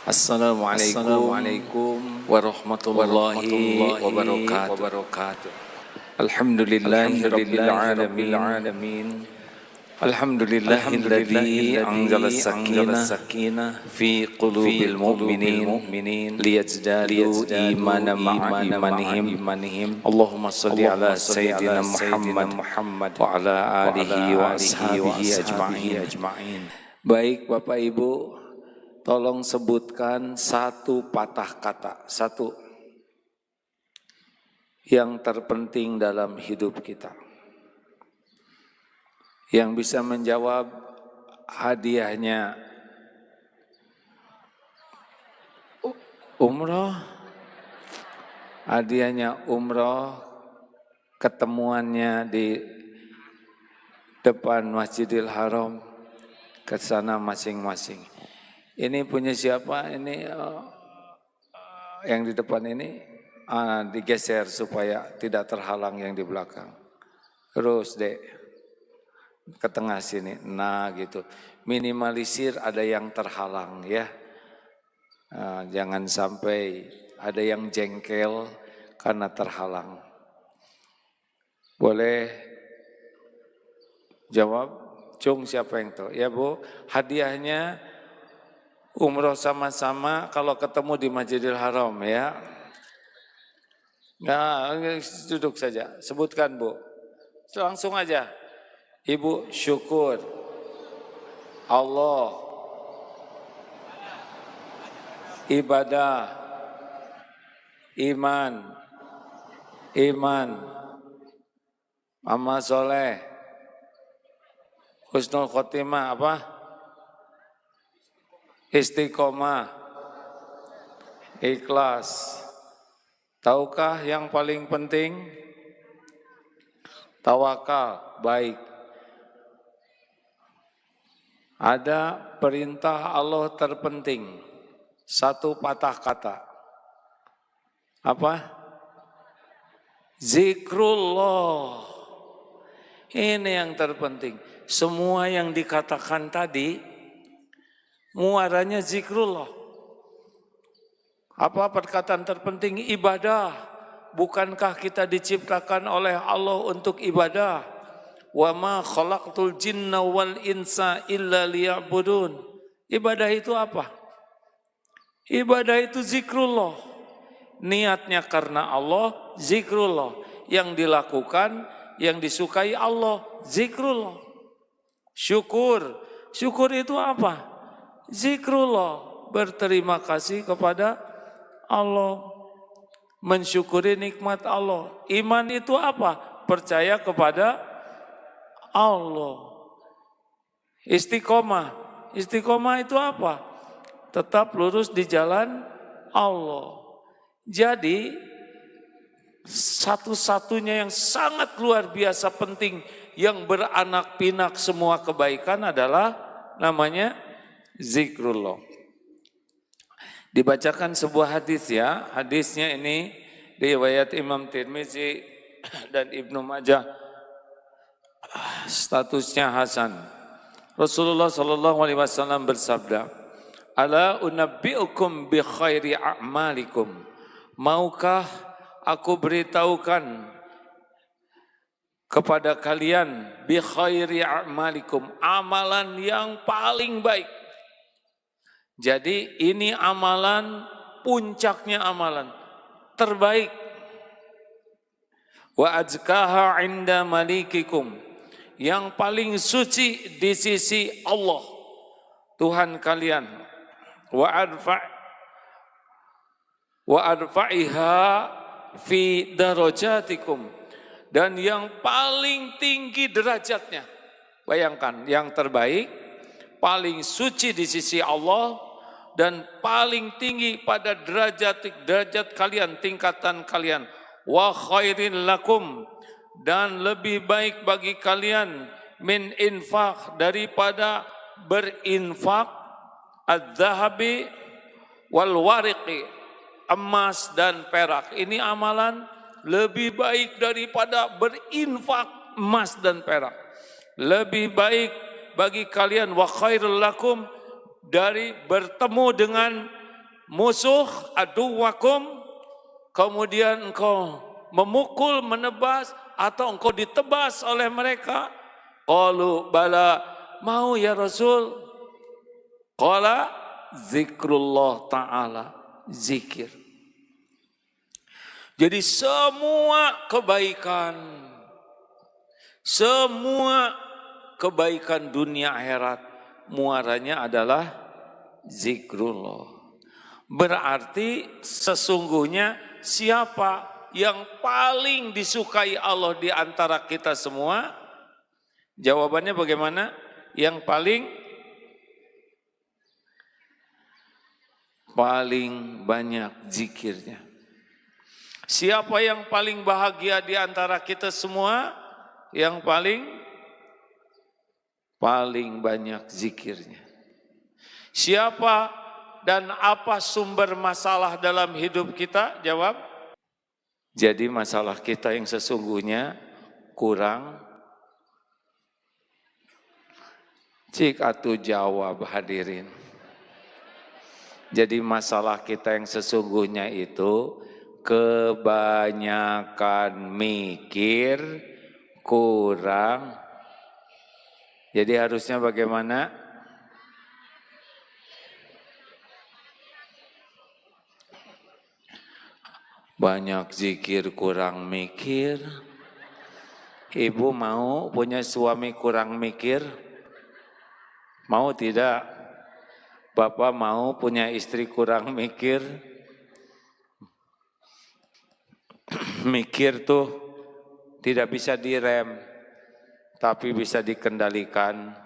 Assalamualaikum warahmatullahi wabarakatuh. Alhamdulillahirabbil alamin. Alhamdulillahilladzi anzala as-sakinah fi qulubil mu'minin liyazdadu imanan ma'a imanihim. Allahumma shalli ala sayyidina Muhammad wa ala alihi wa ashabihi ajma'in. Baik Bapak Ibu, tolong sebutkan satu patah kata, satu yang terpenting dalam hidup kita, yang bisa menjawab hadiahnya umroh, hadiahnya umroh, ketemuannya di depan Masjidil Haram, ke sana masing-masing. Ini punya siapa? Ini yang di depan ini digeser supaya tidak terhalang yang di belakang. Terus dek ke tengah sini, nah gitu. Minimalisir ada yang terhalang ya. Jangan sampai ada yang jengkel karena terhalang. Boleh jawab? Cung, siapa yang tahu? Ya Bu, hadiahnya umroh sama-sama kalau ketemu di Masjidil Haram ya. Nah, duduk saja. Sebutkan Bu. Langsung aja. Ibu syukur Allah, ibadah, iman, amal soleh, husnul khotimah apa? Istiqomah, ikhlas. Tahukah yang paling penting? Tawakal, baik. Ada perintah Allah terpenting, satu patah kata. Apa? Zikrullah. Ini yang terpenting. Semua yang dikatakan tadi, muaranya zikrullah. Apa perkataan terpenting? Ibadah. Bukankah kita diciptakan oleh Allah untuk ibadah? Wa ma khalaqtul jinna wal insa illa liya'budun. Ibadah itu apa? Ibadah itu zikrullah. Niatnya karena Allah, zikrullah. Yang dilakukan, yang disukai Allah, zikrullah. Syukur. Syukur itu apa? Zikrullah. Berterima kasih kepada Allah. Mensyukuri nikmat Allah. Iman itu apa? Percaya kepada Allah. Istiqomah. Istiqomah itu apa? Tetap lurus di jalan Allah. Jadi satu-satunya yang sangat luar biasa penting yang beranak pinak semua kebaikan adalah namanya zikrullah. Dibacakan sebuah hadis ya. Hadisnya ini riwayat Imam Tirmizi dan Ibnu Majah. Statusnya hasan. Rasulullah sallallahu alaihi wasallam bersabda, "Ala unabbiukum bi khairi a'malikum." Maukah aku beritahukan kepada kalian bi khairi a'malikum, amalan yang paling baik. Jadi ini amalan puncaknya, amalan terbaik. Wa azkaha 'inda malikikum, yang paling suci di sisi Allah, Tuhan kalian. Wa arfa'iha fi darajatikum, dan yang paling tinggi derajatnya. Bayangkan, yang terbaik, paling suci di sisi Allah, dan paling tinggi pada derajat kalian, tingkatan kalian. Wa khairin lakum, dan lebih baik bagi kalian min infaq, daripada berinfak, adz-dzahabi wal wariqi, emas dan perak. Ini amalan lebih baik daripada berinfak emas dan perak. Lebih baik bagi kalian wa khairul lakum dari bertemu dengan musuh aduwakum, kemudian engkau memukul, menebas, atau engkau ditebas oleh mereka? Qalu bala, mau ya Rasul. Qala zikrullah ta'ala, zikir. Jadi semua kebaikan dunia akhirat muaranya adalah zikrullah. Berarti sesungguhnya siapa yang paling disukai Allah di antara kita semua? Jawabannya bagaimana? Yang paling banyak zikirnya. Siapa yang paling bahagia di antara kita semua? Yang paling banyak zikirnya. Siapa dan apa sumber masalah dalam hidup kita? Jawab. Jadi masalah kita yang sesungguhnya kurang. Cik atuh jawab hadirin. Jadi masalah kita yang sesungguhnya itu kebanyakan mikir, kurang. Jadi harusnya bagaimana? Banyak zikir, kurang mikir. Ibu mau punya suami kurang mikir? Mau tidak? Bapak mau punya istri kurang mikir? Mikir tuh tidak bisa direm, tapi bisa dikendalikan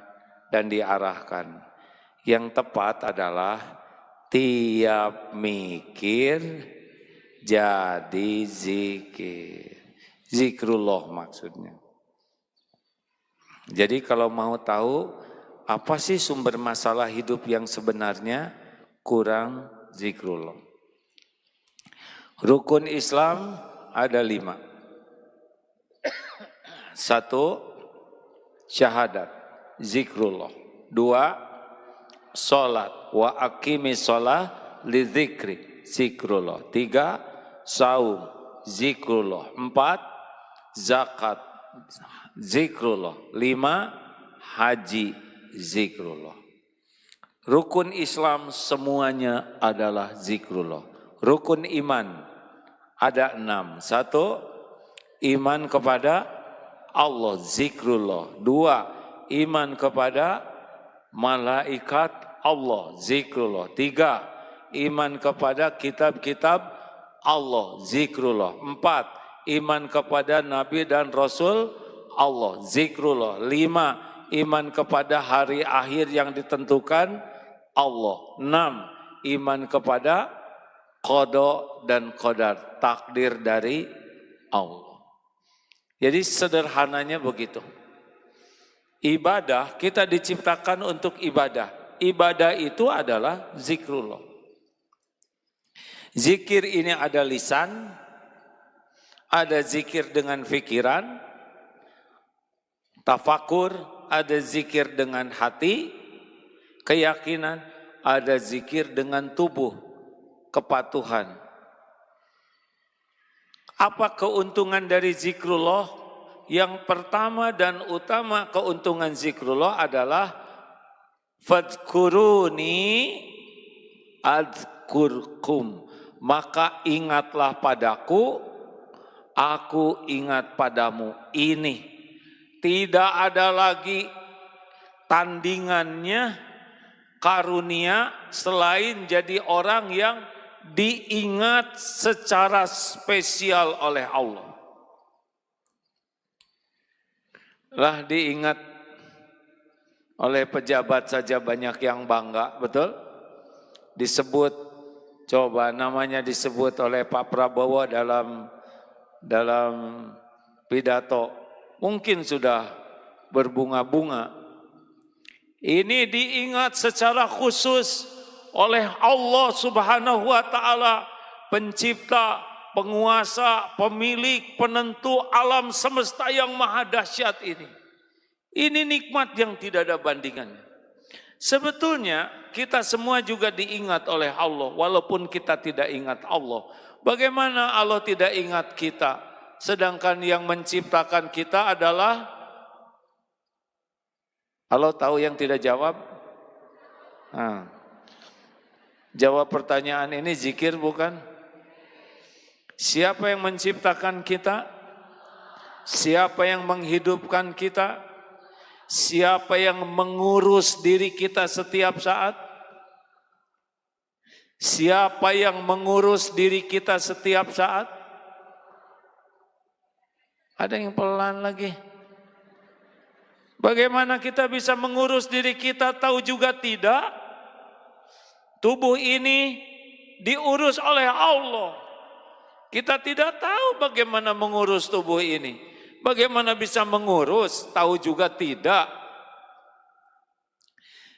dan diarahkan. Yang tepat adalah tiap mikir jadi zikir. Zikrullah maksudnya. Jadi kalau mau tahu apa sih sumber masalah hidup yang sebenarnya? Kurang zikrullah. Rukun Islam ada 5. 1, syahadat, zikrullah. 2, sholat, wa aqimis sholah li zikri, zikrullah. 3, saum, zikrullah. 4, zakat, zikrullah. 5, haji, zikrullah. Rukun Islam semuanya adalah zikrullah. Rukun iman ada 6. 1, iman kepada Allah, zikrullah. 2, iman kepada malaikat Allah, zikrullah. 3, iman kepada kitab-kitab Allah, zikrullah. 4, iman kepada nabi dan rasul Allah, zikrullah. 5, iman kepada hari akhir yang ditentukan Allah. 6, iman kepada qada dan qadar, takdir dari Allah. Jadi sederhananya begitu. Ibadah, kita diciptakan untuk ibadah. Ibadah itu adalah zikrullah. Zikir ini ada lisan, ada zikir dengan fikiran, tafakur, ada zikir dengan hati, keyakinan, ada zikir dengan tubuh, kepatuhan. Apa keuntungan dari zikrullah? Yang pertama dan utama keuntungan zikrullah adalah fadhkuruni adzkurkum. Maka ingatlah padaku, aku ingat padamu. Ini tidak ada lagi tandingannya karunia selain jadi orang yang diingat secara spesial oleh Allah. Lah diingat oleh pejabat saja banyak yang bangga, betul? Disebut, coba namanya disebut oleh Pak Prabowo dalam pidato. Mungkin sudah berbunga-bunga. Ini diingat secara khusus oleh Allah Subhanahu wa Ta'ala, pencipta, penguasa, pemilik, penentu alam semesta yang maha dahsyat ini. Ini nikmat yang tidak ada bandingannya. Sebetulnya kita semua juga diingat oleh Allah, walaupun kita tidak ingat Allah. Bagaimana Allah tidak ingat kita, sedangkan yang menciptakan kita adalah Allah. Tahu yang tidak jawab? Nah, jawab pertanyaan ini zikir bukan? Siapa yang menciptakan kita? Siapa yang menghidupkan kita? Siapa yang mengurus diri kita setiap saat? Siapa yang mengurus diri kita setiap saat? Ada yang pelan lagi. Bagaimana kita bisa mengurus diri kita, tahu juga tidak? Tubuh ini diurus oleh Allah. Kita tidak tahu bagaimana mengurus tubuh ini. Bagaimana bisa mengurus, tahu juga tidak.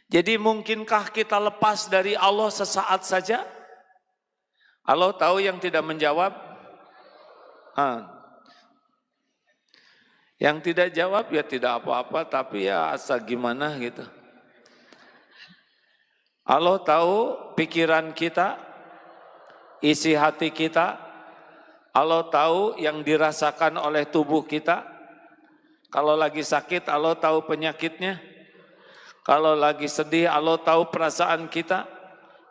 Jadi mungkinkah kita lepas dari Allah sesaat saja? Allah tahu yang tidak menjawab? Yang tidak jawab ya tidak apa-apa, tapi ya asa gimana gitu. Allah tahu pikiran kita, isi hati kita. Allah tahu yang dirasakan oleh tubuh kita. Kalau lagi sakit, Allah tahu penyakitnya. Kalau lagi sedih, Allah tahu perasaan kita.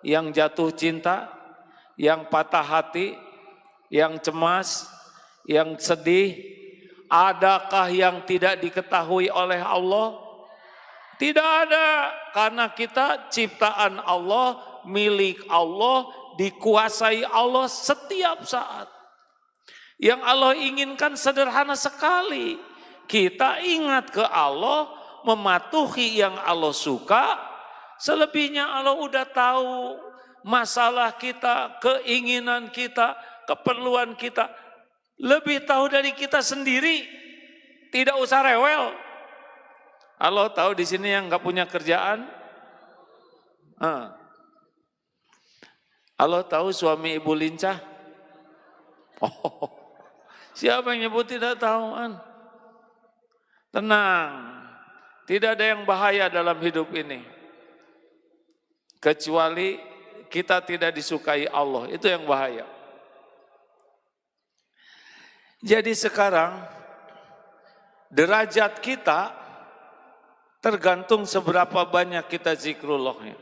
Yang jatuh cinta, yang patah hati, yang cemas, yang sedih. Adakah yang tidak diketahui oleh Allah? Tidak ada, karena kita ciptaan Allah, milik Allah, dikuasai Allah setiap saat. Yang Allah inginkan sederhana sekali. Kita ingat ke Allah, mematuhi yang Allah suka, selebihnya Allah udah tahu masalah kita, keinginan kita, keperluan kita. Lebih tahu dari kita sendiri, tidak usah rewel. Allah tahu di sini yang nggak punya kerjaan. Allah tahu suami ibu lincah. Oh, siapa yang nyebut tidak tahu? Tenang. Tidak ada yang bahaya dalam hidup ini. Kecuali kita tidak disukai Allah. Itu yang bahaya. Jadi sekarang derajat kita tergantung seberapa banyak kita zikrullahnya.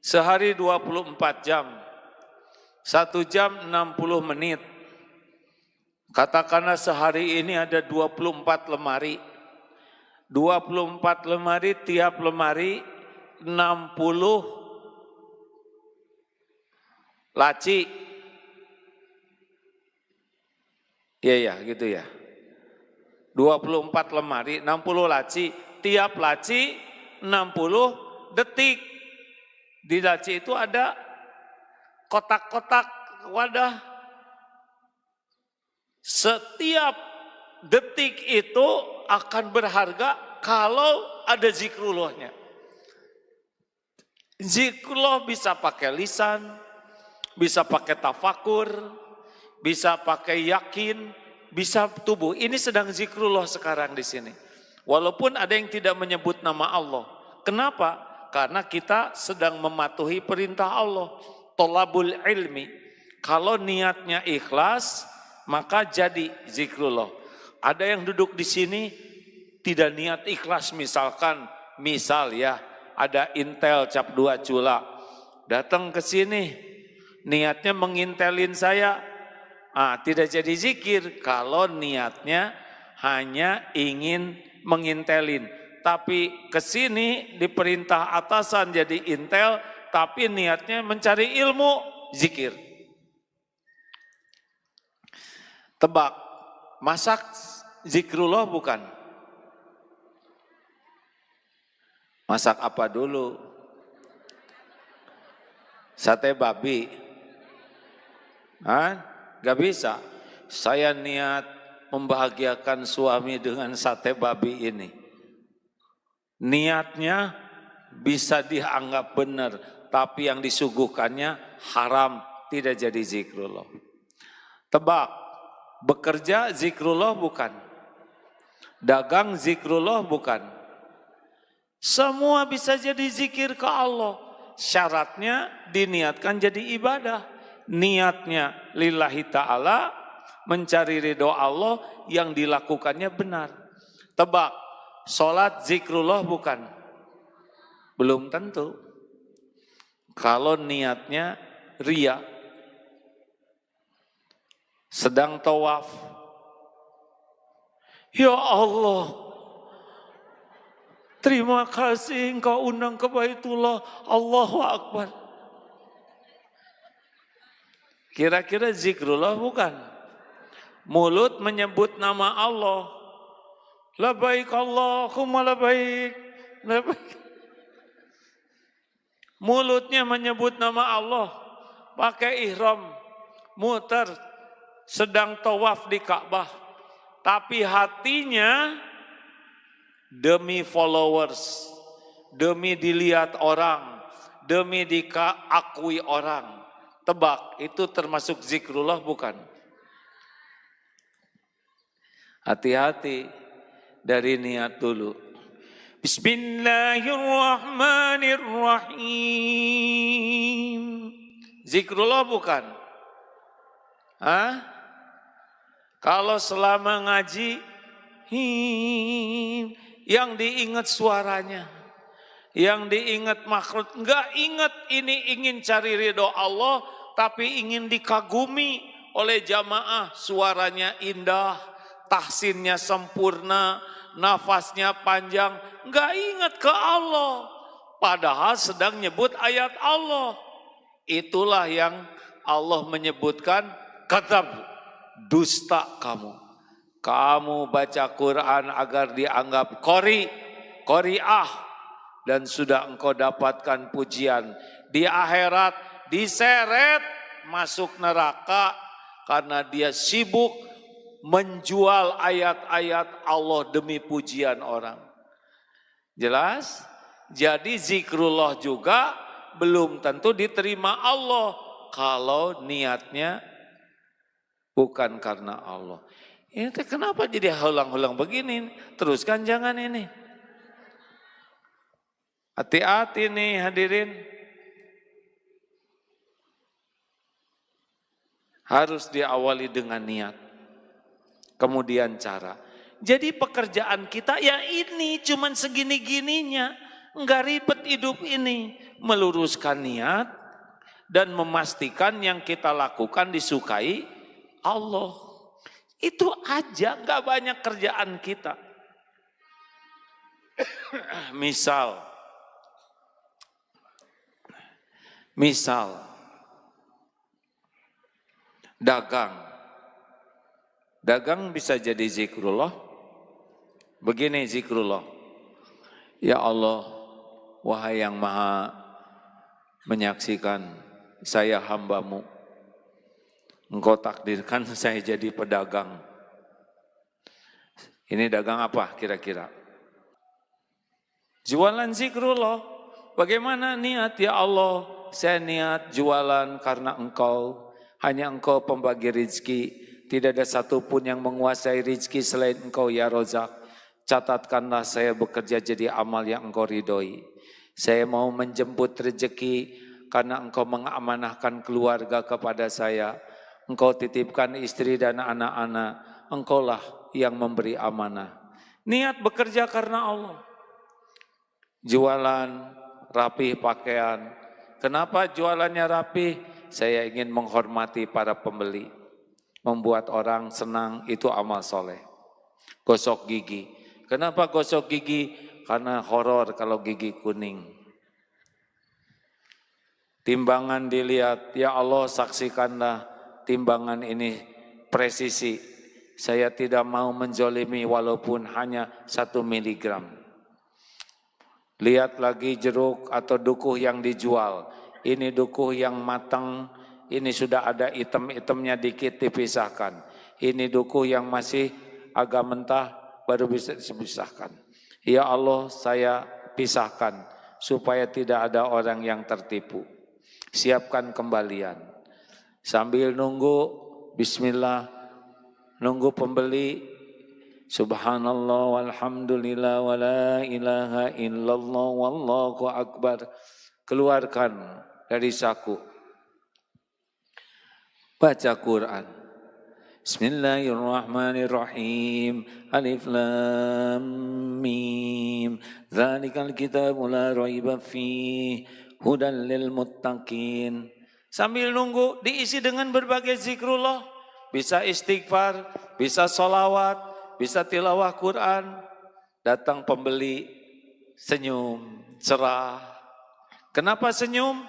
Sehari 24 jam. 1 jam 60 menit. Katakanlah sehari ini ada 24 lemari. 24 lemari, tiap lemari 60 laci. Iya gitu ya. 24 lemari, 60 laci. Tiap laci 60 detik. Di laci itu ada kotak-kotak wadah. Setiap detik itu akan berharga kalau ada zikrullahnya. Zikrullah bisa pakai lisan, bisa pakai tafakur, bisa pakai yakin, bisa tubuh. Ini sedang zikrullah sekarang di sini. Walaupun ada yang tidak menyebut nama Allah. Kenapa? Karena kita sedang mematuhi perintah Allah. Tolabul ilmi. Kalau niatnya ikhlas, maka jadi zikrullah. Ada yang duduk di sini tidak niat ikhlas, misal ya, ada Intel cap 2 cula. Datang ke sini niatnya mengintelin saya. Tidak jadi zikir kalau niatnya hanya ingin mengintelin. Tapi ke sini diperintah atasan jadi intel, tapi niatnya mencari ilmu, zikir. Tebak, masak zikrullah bukan? Masak apa dulu? Sate babi? Gak bisa. Saya niat membahagiakan suami dengan sate babi ini. Niatnya bisa dianggap benar, tapi yang disuguhkannya haram, tidak jadi zikrullah. Tebak, bekerja zikrullah bukan? Dagang zikrullah bukan? Semua bisa jadi zikir ke Allah. Syaratnya diniatkan jadi ibadah. Niatnya lillahi ta'ala, mencari ridho Allah, yang dilakukannya benar. Tebak, sholat zikrullah bukan? Belum tentu. Kalau niatnya riya, sedang tawaf, ya Allah, terima kasih engkau undang ke Baitullah, Allahu Akbar. Kira-kira zikrullah bukan? Mulut menyebut nama Allah. Labbaik Allahumma labbaik. Mulutnya menyebut nama Allah. Pakai ihram. Muter. Sedang tawaf di Ka'bah. Tapi hatinya demi followers, demi dilihat orang, demi diakui orang. Tebak, itu termasuk zikrullah bukan? Hati-hati dari niat dulu. Bismillahirrahmanirrahim. Zikrullah bukan? Hah? Kalau selama ngaji, yang diingat suaranya, yang diingat makhluk, enggak ingat ini ingin cari ridho Allah, tapi ingin dikagumi oleh jamaah, suaranya indah, tahsinnya sempurna, nafasnya panjang, enggak ingat ke Allah, padahal sedang nyebut ayat Allah. Itulah yang Allah menyebutkan, kadzab, dusta kamu. Kamu baca Quran agar dianggap qori'ah, dan sudah engkau dapatkan pujian. Di akhirat diseret masuk neraka karena dia sibuk menjual ayat-ayat Allah demi pujian orang. Jelas? Jadi zikrullah juga belum tentu diterima Allah kalau niatnya bukan karena Allah. Ini kenapa jadi ulang-ulang begini? Teruskan jangan ini. Hati-hati nih hadirin. Harus diawali dengan niat. Kemudian cara. Jadi pekerjaan kita ya ini cuman segini-gininya. Enggak ribet hidup ini. Meluruskan niat dan memastikan yang kita lakukan disukai Allah. Itu aja, enggak banyak kerjaan kita. Misal dagang bisa jadi zikrullah. Begini zikrullah, ya Allah, wahai yang maha menyaksikan, saya hamba-Mu, Engkau takdirkan saya jadi pedagang. Ini dagang apa kira-kira? Jualan zikrullah. Bagaimana niat? Ya Allah, saya niat jualan karena Engkau. Hanya Engkau pembagi rizki. Tidak ada satupun yang menguasai rizki selain Engkau ya Rozak. Catatkanlah saya bekerja jadi amal yang Engkau ridhoi. Saya mau menjemput rezeki karena Engkau mengamanahkan keluarga kepada saya. Engkau titipkan istri dan anak-anak. Engkaulah yang memberi amanah. Niat bekerja karena Allah. Jualan rapih pakaian. Kenapa jualannya rapih? Saya ingin menghormati para pembeli. Membuat orang senang, itu amal soleh. Gosok gigi. Kenapa gosok gigi? Karena horor kalau gigi kuning. Timbangan dilihat, ya Allah saksikanlah timbangan ini presisi. Saya tidak mau menzolimi walaupun hanya 1 miligram. Lihat lagi jeruk atau dukuh yang dijual. Ini dukuh yang matang, ini sudah ada item-itemnya dikit dipisahkan. Ini dukuh yang masih agak mentah baru bisa dipisahkan. Ya Allah, saya pisahkan supaya tidak ada orang yang tertipu. Siapkan kembalian. Sambil nunggu, bismillah, nunggu pembeli, Subhanallah walhamdulillah wa la ilaha illallah wallahu akbar. Keluarkan dari saku. Baca Quran. Bismillahirrahmanirrahim. Alif lam mim. Dzalikal kitabu la raiba fihi hudan lil muttaqin. Sambil nunggu diisi dengan berbagai zikrullah. Bisa istighfar, bisa sholawat, bisa tilawah Quran. Datang pembeli, senyum, cerah. Kenapa senyum?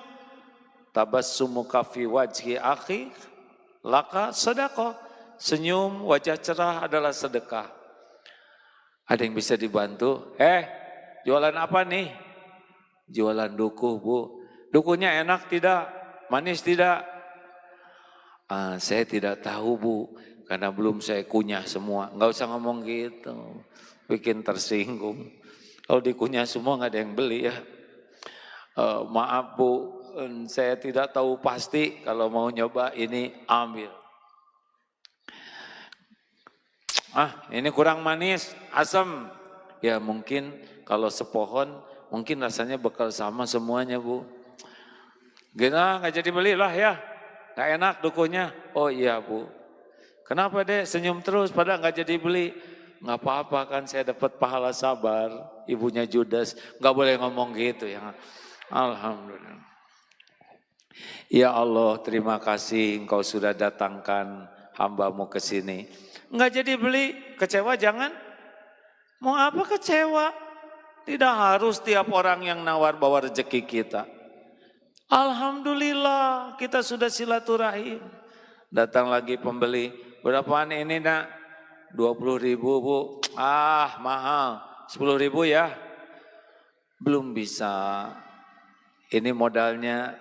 Tabassumuka fi wajhi akhi laka sedekah. Senyum, wajah cerah adalah sedekah. Ada yang bisa dibantu? Jualan apa nih? Jualan dukuh, Bu. Dukuhnya enak tidak? Manis tidak? Saya tidak tahu, Bu, karena belum saya kunyah semua. Enggak usah ngomong gitu, bikin tersinggung. Kalau dikunyah semua nggak ada yang beli ya. Maaf, Bu, saya tidak tahu pasti. Kalau mau nyoba ini ambil. Ini kurang manis, asam. Ya mungkin kalau sepohon mungkin rasanya bakal sama semuanya, Bu. Gila, nggak jadi belilah ya. Nggak enak dukuhnya. Oh iya, Bu. Kenapa deh senyum terus padahal nggak jadi beli? Nggak apa-apa kan, saya dapat pahala sabar. Ibunya Judas, nggak boleh ngomong gitu ya. Alhamdulillah. Ya Allah, terima kasih Engkau sudah datangkan hamba-Mu ke sini. Nggak jadi beli, kecewa jangan. Mau apa kecewa? Tidak harus tiap orang yang nawar bawa rezeki kita. Alhamdulillah kita sudah silaturahim. Datang lagi pembeli, berapaan ini nak? 20.000, Bu. Mahal. 10.000 ya? Belum bisa. Ini modalnya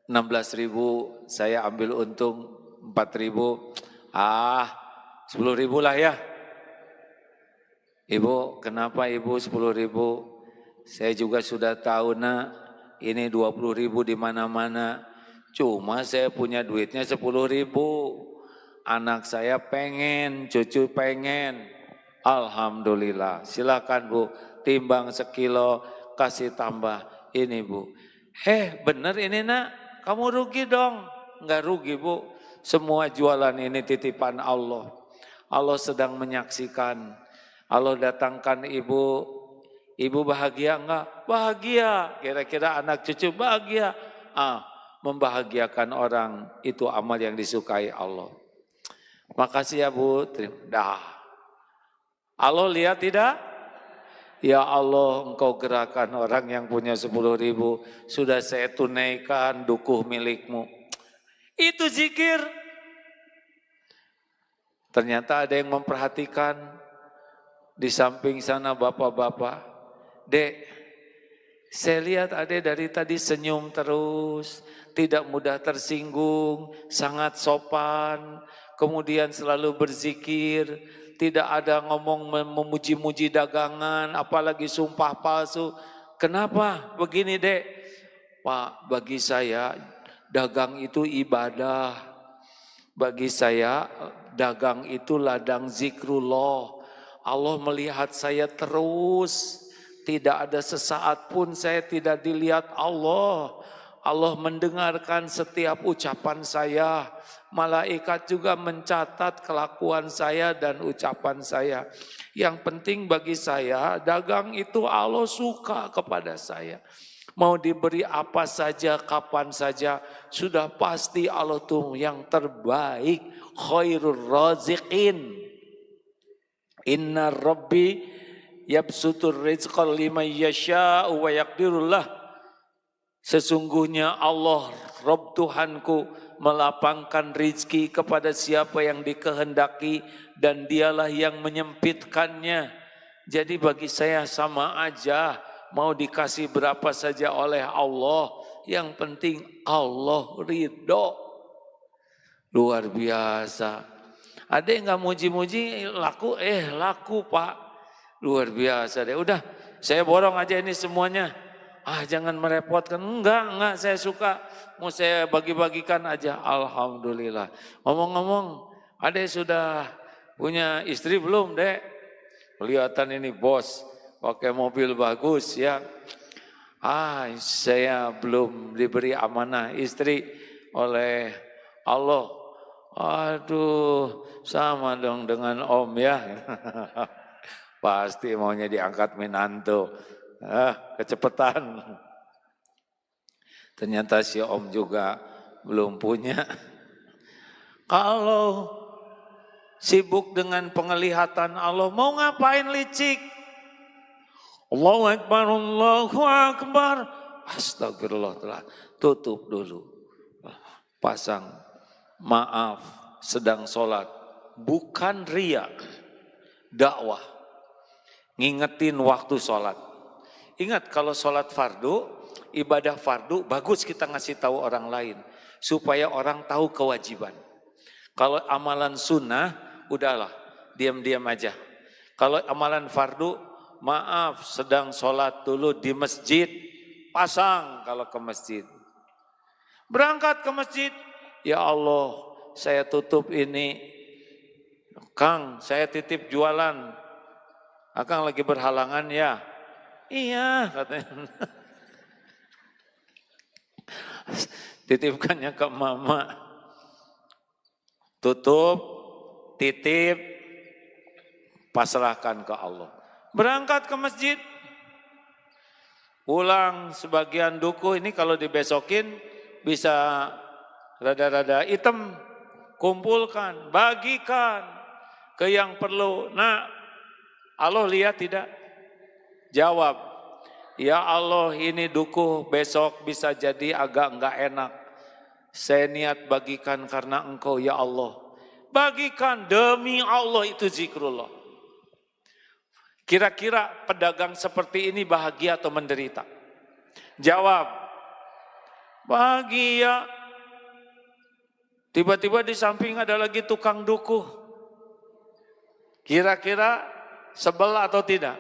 16.000, saya ambil untung 4.000. 10.000 lah ya. Ibu, kenapa Ibu 10.000? Saya juga sudah tahu nak, ini 20.000 di mana-mana. Cuma saya punya duitnya 10.000. Anak saya pengen, cucu pengen. Alhamdulillah. Silakan Bu, timbang sekilo, kasih tambah. Ini Bu. Bener ini nak, kamu rugi dong. Enggak rugi Bu. Semua jualan ini titipan Allah. Allah sedang menyaksikan. Allah datangkan ibu. Ibu bahagia enggak? Bahagia. Kira-kira anak cucu bahagia. Membahagiakan orang itu amal yang disukai Allah. Makasih ya Bu. Allah lihat tidak? Ya Allah, Engkau gerakan orang yang punya 10.000. Sudah saya tunaikan dukuh milikmu. Itu zikir. Ternyata ada yang memperhatikan. Di samping sana bapak-bapak. Dek, saya lihat Ade dari tadi senyum terus. Tidak mudah tersinggung. Sangat sopan. Kemudian selalu berzikir. Tidak ada ngomong memuji-muji dagangan. Apalagi sumpah palsu. Kenapa begini Dek? Pak, bagi saya dagang itu ibadah. Bagi saya dagang itu ladang zikrullah. Allah melihat saya terus. Tidak ada sesaat pun saya tidak dilihat Allah. Allah mendengarkan setiap ucapan saya. Malaikat juga mencatat kelakuan saya dan ucapan saya. Yang penting bagi saya, dagang itu Allah suka kepada saya. Mau diberi apa saja, kapan saja, sudah pasti Allah tuh yang terbaik. Khairur raziqin. Inna rabbi yabsutur rizqa liman yasha'u wa yaqdirullah. Sesungguhnya Allah, Rabb Tuhanku, melapangkan rizki kepada siapa yang dikehendaki dan dialah yang menyempitkannya. Jadi bagi saya sama aja. Mau dikasih berapa saja oleh Allah. Yang penting Allah ridho. Luar biasa. Ada yang gak muji-muji laku, laku Pak. Luar biasa deh. Udah saya borong aja ini semuanya. Jangan merepotkan. Enggak saya suka. Mau saya bagi-bagikan aja. Alhamdulillah. Ngomong-ngomong, ada yang sudah Punya istri belum, Dek? Kelihatan ini bos, pakai mobil bagus ya. Saya belum diberi amanah istri oleh Allah. Aduh, sama dong dengan Om ya. Pasti maunya diangkat menantu. Kecepatan. Ternyata si Om juga belum punya. Kalau sibuk dengan penglihatan Allah, mau ngapain licik? Allahu Akbar, Allahu Akbar. Astagfirullah, telah tutup dulu. Pasang, maaf, sedang sholat. Bukan riya, dakwah. Ngingetin waktu sholat. Ingat kalau sholat fardu, ibadah fardu, bagus kita ngasih tahu orang lain. Supaya orang tahu kewajiban. Kalau amalan sunnah, udahlah, diam-diam aja. Kalau amalan fardu, maaf, sedang sholat dulu di masjid, pasang kalau ke masjid. Berangkat ke masjid, ya Allah, saya tutup ini. Kang, saya titip jualan. Akang lagi berhalangan ya? Iya, katanya. Titipkannya ke mama. Tutup, titip, pasrahkan ke Allah. Berangkat ke masjid, pulang sebagian duku ini kalau dibesokin bisa rada-rada hitam, kumpulkan, bagikan ke yang perlu. Nah, Allah lihat tidak? Jawab, ya Allah ini duku besok bisa jadi agak enggak enak. Saya niat bagikan karena Engkau ya Allah. Bagikan demi Allah, itu zikrullah. Kira-kira pedagang seperti ini bahagia atau menderita? Jawab, bahagia. Tiba-tiba di samping ada lagi tukang duku. Kira-kira sebel atau tidak?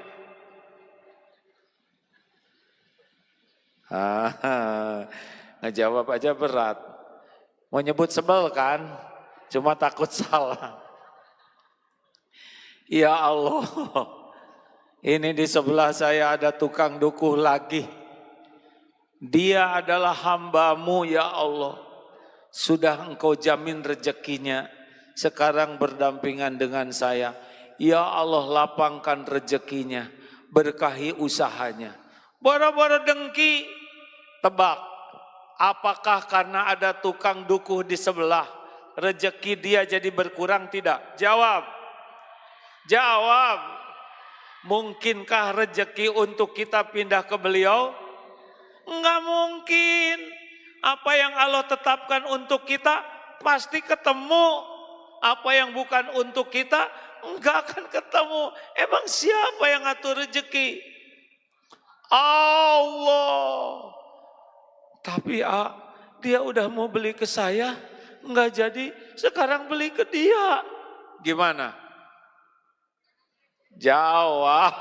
Ngejawab aja berat. Mau nyebut sebel kan? Cuma takut salah. Ya Allah, ini di sebelah saya ada tukang dukuh lagi. Dia adalah hamba-Mu ya Allah. Sudah Engkau jamin rezekinya. Sekarang berdampingan dengan saya. Ya Allah, lapangkan rezekinya. Berkahi usahanya. Boro-boro dengki, tebak. Apakah karena ada tukang dukuh di sebelah, rezeki dia jadi berkurang? Tidak. Jawab. Jawab. Mungkinkah rezeki untuk kita pindah ke beliau? Enggak mungkin. Apa yang Allah tetapkan untuk kita pasti ketemu. Apa yang bukan untuk kita enggak akan ketemu. Emang siapa yang ngatur rezeki? Allah. Tapi dia udah mau beli ke saya, enggak jadi, sekarang beli ke dia. Gimana? Jawab.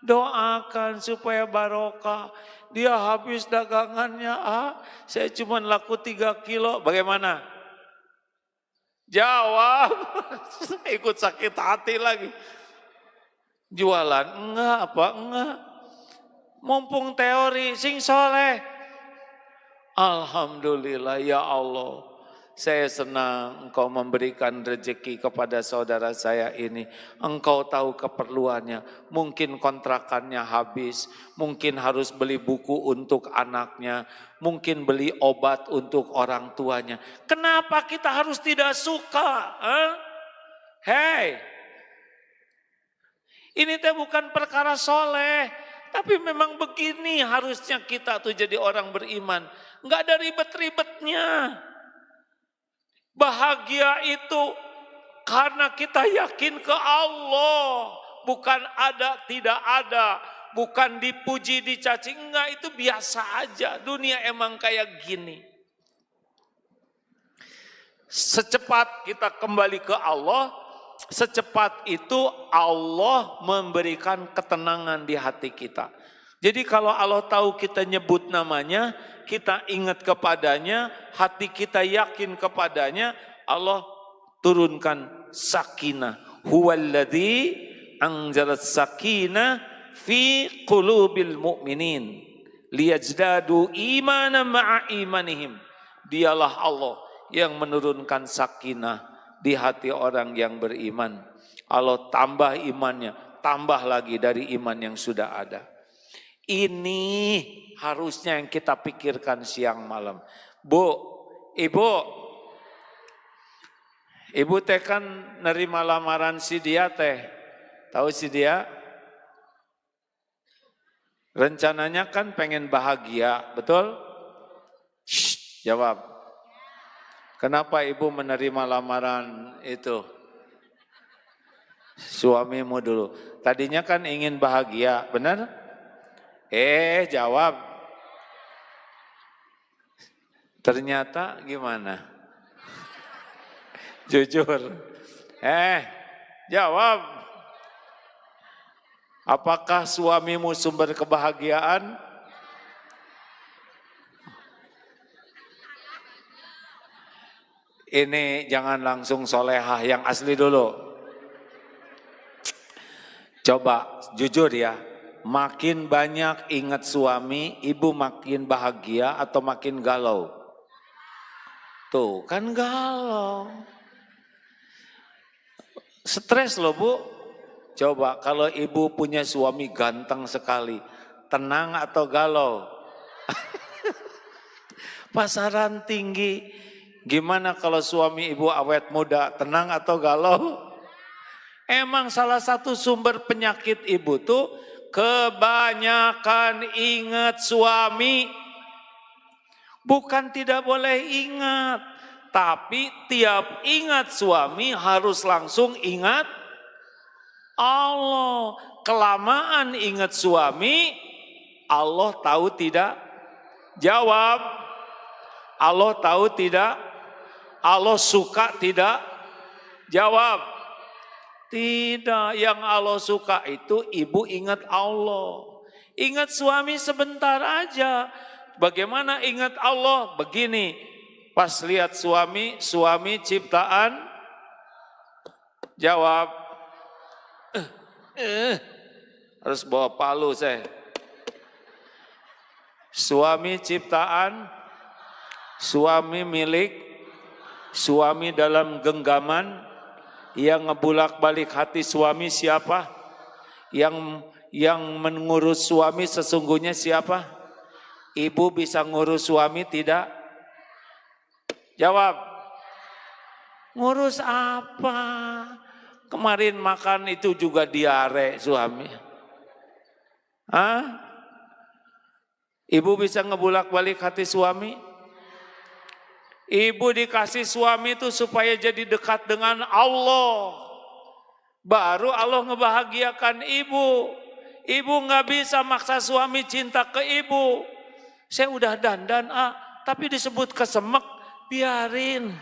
Doakan supaya barokah. Dia habis dagangannya, saya cuma laku 3 kilo. Bagaimana? Jawab. Ikut sakit hati lagi. Jualan enggak apa enggak. Mumpung teori sing soleh. Alhamdulillah ya Allah. Saya senang Engkau memberikan rezeki kepada saudara saya ini. Engkau tahu keperluannya. Mungkin kontrakannya habis. Mungkin harus beli buku untuk anaknya. Mungkin beli obat untuk orang tuanya. Kenapa kita harus tidak suka? Hei. Ini teh bukan perkara soleh. Tapi memang begini harusnya kita tuh jadi orang beriman. Enggak ada ribet-ribetnya. Bahagia itu karena kita yakin ke Allah. Bukan ada, tidak ada. Bukan dipuji, dicaci. Enggak, itu biasa aja. Dunia emang kayak gini. Secepat kita kembali ke Allah, secepat itu Allah memberikan ketenangan di hati kita. Jadi kalau Allah tahu kita nyebut namanya, kita ingat kepadanya, hati kita yakin kepadanya, Allah turunkan sakinah. Huwallazi anzalas sakinah fi qulubil mu'minin liyazdadu imanan ma'a imanihim. Dialah Allah yang menurunkan sakinah di hati orang yang beriman. Allah tambah imannya, tambah lagi dari iman yang sudah ada. Ini harusnya yang kita pikirkan siang malam. Bu, ibu teh kan nerima lamaran si dia teh. Tahu si dia? Rencananya kan pengen bahagia, betul? Shh, jawab. Kenapa ibu menerima lamaran itu? Suamimu dulu. Tadinya kan ingin bahagia, benar? Jawab. Ternyata gimana? Jujur. Jawab. Apakah suamimu sumber kebahagiaan? Ini jangan langsung solehah, yang asli dulu. Coba jujur ya, makin banyak ingat suami, ibu makin bahagia atau makin galau? Tuh kan galau. Stres loh Bu. Coba kalau ibu punya suami ganteng sekali, tenang atau galau? Pasaran tinggi. Gimana kalau suami ibu awet muda, tenang atau galau? Emang salah satu sumber penyakit ibu tuh kebanyakan ingat suami. Bukan tidak boleh ingat, tapi tiap ingat suami harus langsung ingat Allah. Kelamaan ingat suami, Allah tahu tidak? Jawab. Allah tahu tidak? Allah suka tidak? Jawab. Tidak, yang Allah suka itu ibu ingat Allah. Ingat suami sebentar aja. Bagaimana ingat Allah? Begini, pas lihat suami ciptaan, jawab. Harus bawa palu saya. Suami ciptaan, suami milik, suami dalam genggaman. Yang ngebulak-balik hati suami siapa? Yang mengurus suami sesungguhnya siapa? Ibu bisa ngurus suami tidak? Jawab. Ngurus apa? Kemarin makan itu juga diare suami. Hah? Ibu bisa ngebulak-balik hati suami? Ibu dikasih suami itu supaya jadi dekat dengan Allah. Baru Allah ngebahagiakan ibu. Ibu gak bisa maksa suami cinta ke ibu. Saya udah dandan tapi disebut kesemek, biarin.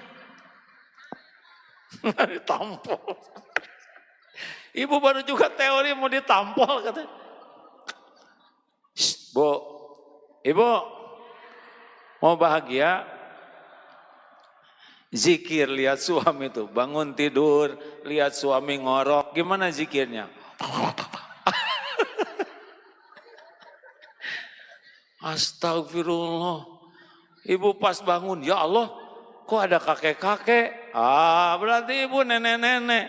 Ditampol. Ibu baru juga teori mau ditampol katanya. Bu, ibu mau bahagia? Zikir, lihat suami itu bangun tidur, lihat suami ngorok, gimana zikirnya? Astagfirullah. Ibu pas bangun, ya Allah, kok ada kakek-kakek? Berarti ibu nenek-nenek.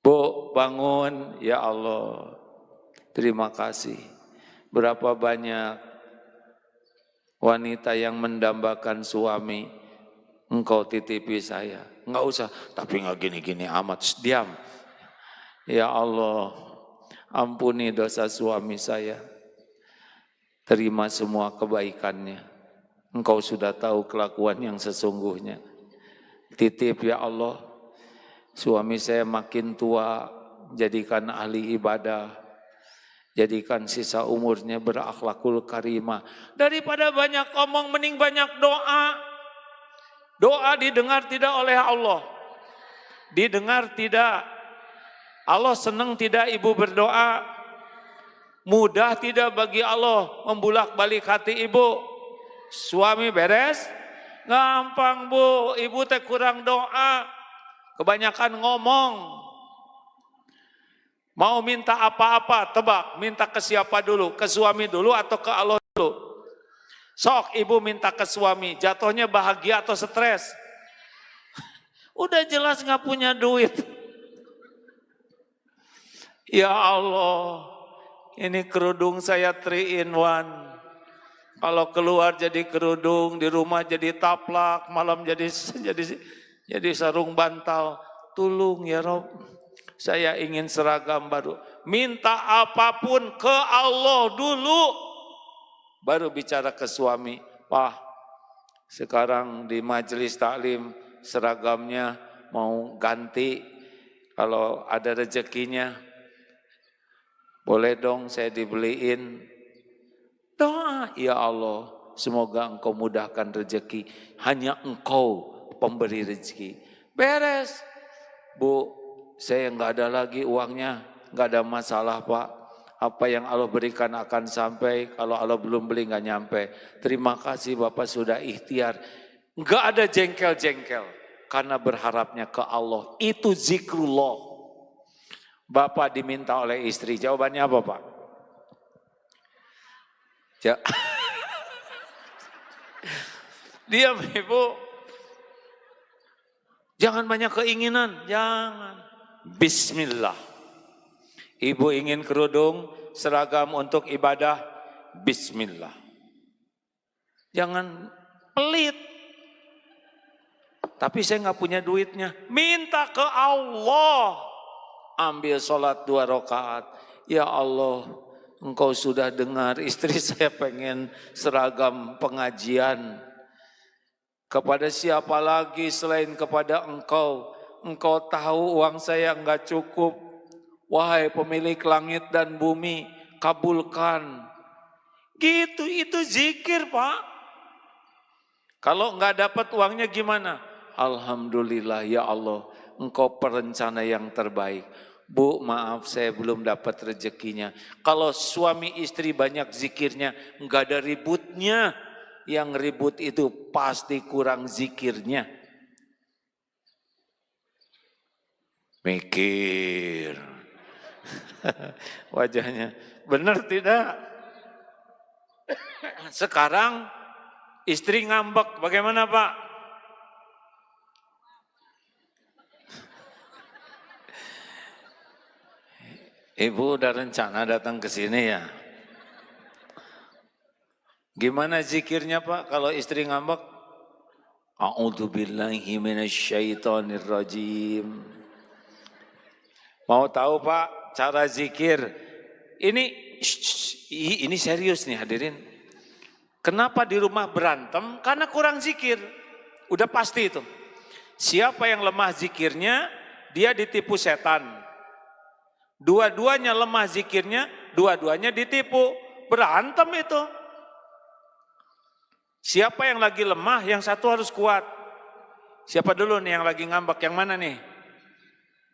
Bu, bangun, ya Allah. Terima kasih. Berapa banyak wanita yang mendambakan suami, engkau titipi saya. Enggak usah, tapi enggak gini-gini amat. Diam. Ya Allah, ampuni dosa suami saya. Terima semua kebaikannya. Engkau sudah tahu kelakuan yang sesungguhnya. Titip ya Allah, suami saya makin tua, jadikan ahli ibadah. Jadikan sisa umurnya berakhlakul karimah. Daripada banyak omong, mending banyak doa. Doa didengar tidak oleh Allah? Didengar tidak? Allah senang tidak ibu berdoa? Mudah tidak bagi Allah membulak balik hati ibu? Suami beres? Gampang Bu, ibu teh kurang doa, kebanyakan ngomong. Mau minta apa-apa, tebak, minta ke siapa dulu? Ke suami dulu atau ke Allah dulu? Sok ibu minta ke suami, jatuhnya bahagia atau stres? Udah jelas nggak punya duit. Ya Allah, ini kerudung saya 3 in 1. Kalau keluar jadi kerudung, di rumah jadi taplak, malam jadi sarung bantal. Tolong ya Rob, saya ingin seragam baru. Minta apapun ke Allah dulu, baru bicara ke suami. Wah, sekarang di majelis taklim seragamnya mau ganti. Kalau ada rezekinya, boleh dong saya dibeliin. Doa, ya Allah, semoga Engkau mudahkan rezeki. Hanya Engkau pemberi rezeki. Beres. Bu, saya nggak ada lagi uangnya, nggak ada masalah Pak. Apa yang Allah berikan akan sampai, kalau Allah belum beli nggak nyampe. Terima kasih Bapak sudah ikhtiar. Nggak ada jengkel-jengkel, karena berharapnya ke Allah. Itu zikrullah. Bapak diminta oleh istri, jawabannya apa Pak? Diam Ibu. Jangan banyak keinginan, jangan. Bismillah. Ibu ingin kerudung, seragam untuk ibadah, bismillah. Jangan pelit. Tapi saya nggak punya duitnya, minta ke Allah. Ambil sholat 2 rakaat. Ya Allah, Engkau sudah dengar istri saya pengen seragam pengajian. Kepada siapa lagi selain kepada Engkau? Engkau tahu uang saya enggak cukup. Wahai pemilik langit dan bumi, kabulkan. Gitu, itu zikir Pak. Kalau enggak dapat uangnya gimana? Alhamdulillah ya Allah, Engkau perencana yang terbaik. Bu, maaf saya belum dapat rezekinya. Kalau suami istri banyak zikirnya, enggak ada ributnya. Yang ribut itu pasti kurang zikirnya. Mikir. Wajahnya. Benar tidak? Sekarang istri ngambek. Bagaimana Pak? Ibu udah rencana datang ke sini ya? Gimana zikirnya Pak kalau istri ngambek? A'udzubillahi minasyaitonirrajim. Mau tahu Pak cara zikir? Ini serius nih hadirin. Kenapa di rumah berantem? Karena kurang zikir. Udah pasti itu. Siapa yang lemah zikirnya, dia ditipu setan. Dua-duanya lemah zikirnya, dua-duanya ditipu. Berantem itu. Siapa yang lagi lemah, yang satu harus kuat. Siapa dulu nih yang lagi ngambek, yang mana nih?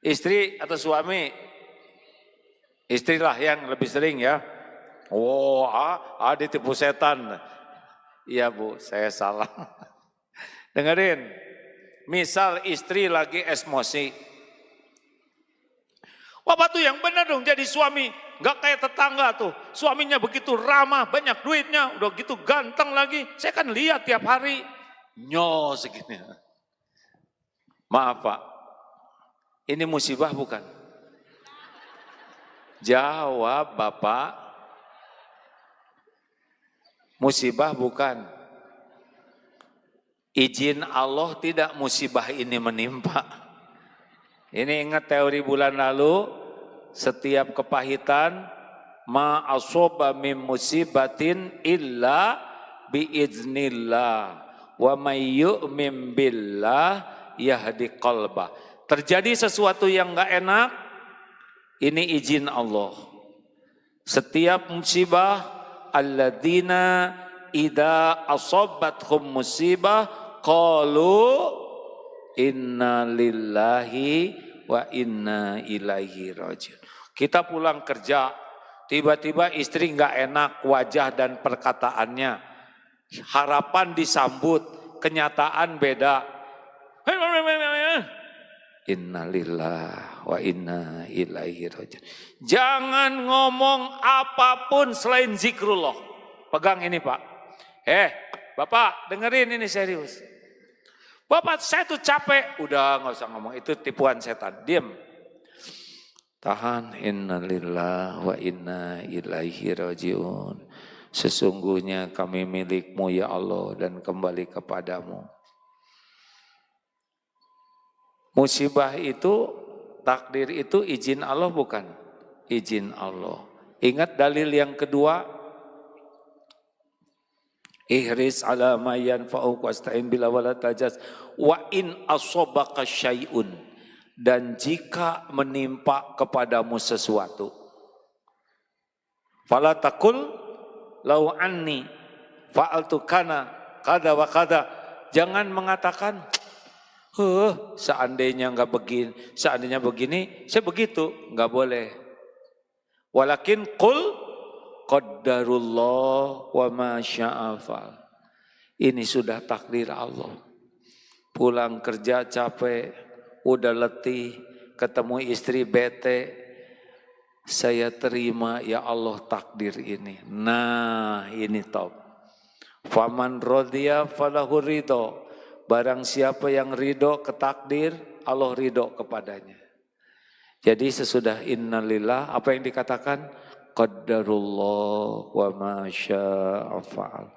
Istri atau suami? Istrilah yang lebih sering ya. Oh, ditipu setan. Iya Bu, saya salah. Dengerin, misal istri lagi emosi. Bapak tuh yang benar dong jadi suami. Gak kayak tetangga tuh, suaminya begitu ramah, banyak duitnya, udah gitu ganteng lagi. Saya kan lihat tiap hari, nyos segini. Maaf Pak, ini musibah bukan? Jawab Bapak, musibah bukan? Izin Allah tidak musibah ini menimpa. Ini ingat teori bulan lalu, setiap kepahitan ma asoba min musibatin illa biiznillah wa may yu'min billah yahdi qalbah. Terjadi sesuatu yang enggak enak, ini izin Allah. Setiap musibah, alladzina idza asabathum musibah qalu inna lillahi wa inna ilaihi rajiun. Kita pulang kerja, tiba-tiba istri nggak enak wajah dan perkataannya. Harapan disambut, kenyataan beda. Innalillah wa inna ilaihi rajiun. Jangan ngomong apapun selain zikrullah. Pegang ini Pak. Bapak dengerin ini serius. Bapak saya tuh capek. Udah gak usah ngomong, itu tipuan setan. Diam. Tahan. Innalillah wa inna ilaihi rajiun. Sesungguhnya kami milikmu ya Allah dan kembali kepadamu. Musibah itu, takdir itu izin Allah bukan? Izin Allah. Ingat dalil yang kedua, ihris ala ma yanfa'uk wasta'in bila wala tajas wa in asobaka syai'un, dan jika menimpa kepadamu sesuatu, fala takul lau anni fa'altu kana kada wa kada, jangan mengatakan seandainya begini, saya begitu, nggak boleh. Walakin qul qaddarullah wa ma syaa fa'al. Ini sudah takdir Allah. Pulang kerja capek, udah letih, ketemu istri bete, saya terima ya Allah takdir ini. Nah, ini top. Faman radhiya falahu ridho. Barang siapa yang ridho ke takdir, Allah ridho kepadanya. Jadi sesudah innalillah, apa yang dikatakan? Qaddarullah wa ma syaa fa'al.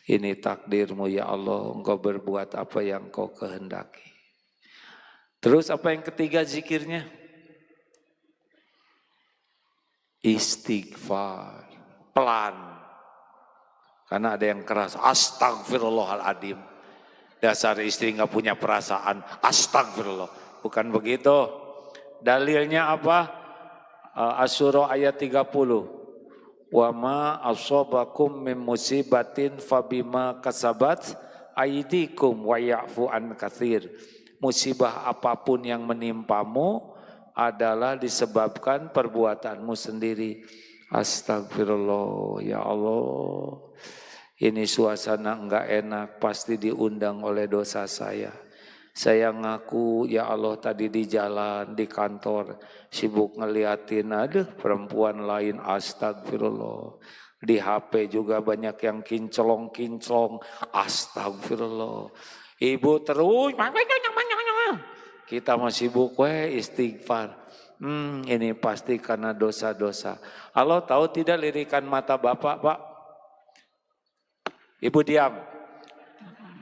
Ini takdirmu ya Allah, engkau berbuat apa yang kau kehendaki. Terus apa yang ketiga zikirnya? Istighfar. Pelan. Karena ada yang keras, astagfirullahaladzim. Dasar istri nggak punya perasaan, astagfirullah. Bukan begitu. Dalilnya apa? Asy-Syura ayat 30. Wa ma asabakum min musibatin fabima kasabat aydikum wa ya'fu an katsir. Musibah apapun yang menimpamu adalah disebabkan perbuatanmu sendiri. Astagfirullah ya Allah. Ini suasana enggak enak, pasti diundang oleh dosa saya. Saya ngaku, ya Allah tadi di jalan, di kantor, sibuk ngeliatin, aduh perempuan lain, astagfirullah. Di HP juga banyak yang kinclong-kinclong, astagfirullah. Ibu terus, kita masih sibuk, istighfar. Ini pasti karena dosa-dosa. Allah tahu tidak lirikan mata Bapak, Pak? Ibu diam.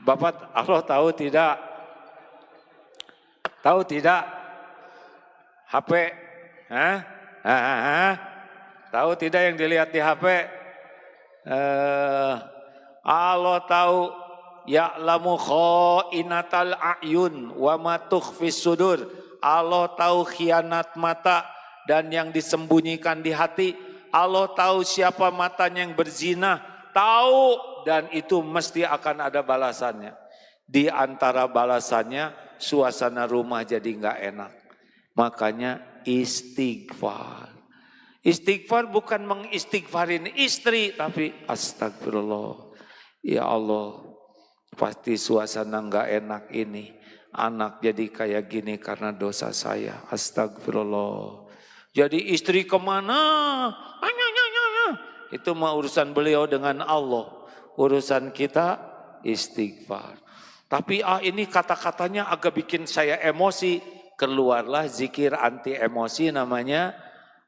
Bapak, Allah tahu tidak? Tahu tidak? HP? Tahu tidak yang dilihat di HP? Allah tahu. Ya'lamu kha'inatal a'yun wa ma tukhfis sudur. Allah tahu khianat mata dan yang disembunyikan di hati. Allah tahu siapa matanya yang berzina. Tahu. Dan itu mesti akan ada balasannya. Di antara balasannya, suasana rumah jadi enggak enak. Makanya istighfar. Istighfar bukan mengistighfarin istri, tapi astagfirullah. Ya Allah, pasti suasana enggak enak ini. Anak jadi kayak gini karena dosa saya. Astagfirullah. Jadi istri kemana? Itu mah urusan beliau dengan Allah. Urusan kita istighfar. Tapi ini kata-katanya agak bikin saya emosi. Keluarlah zikir anti emosi namanya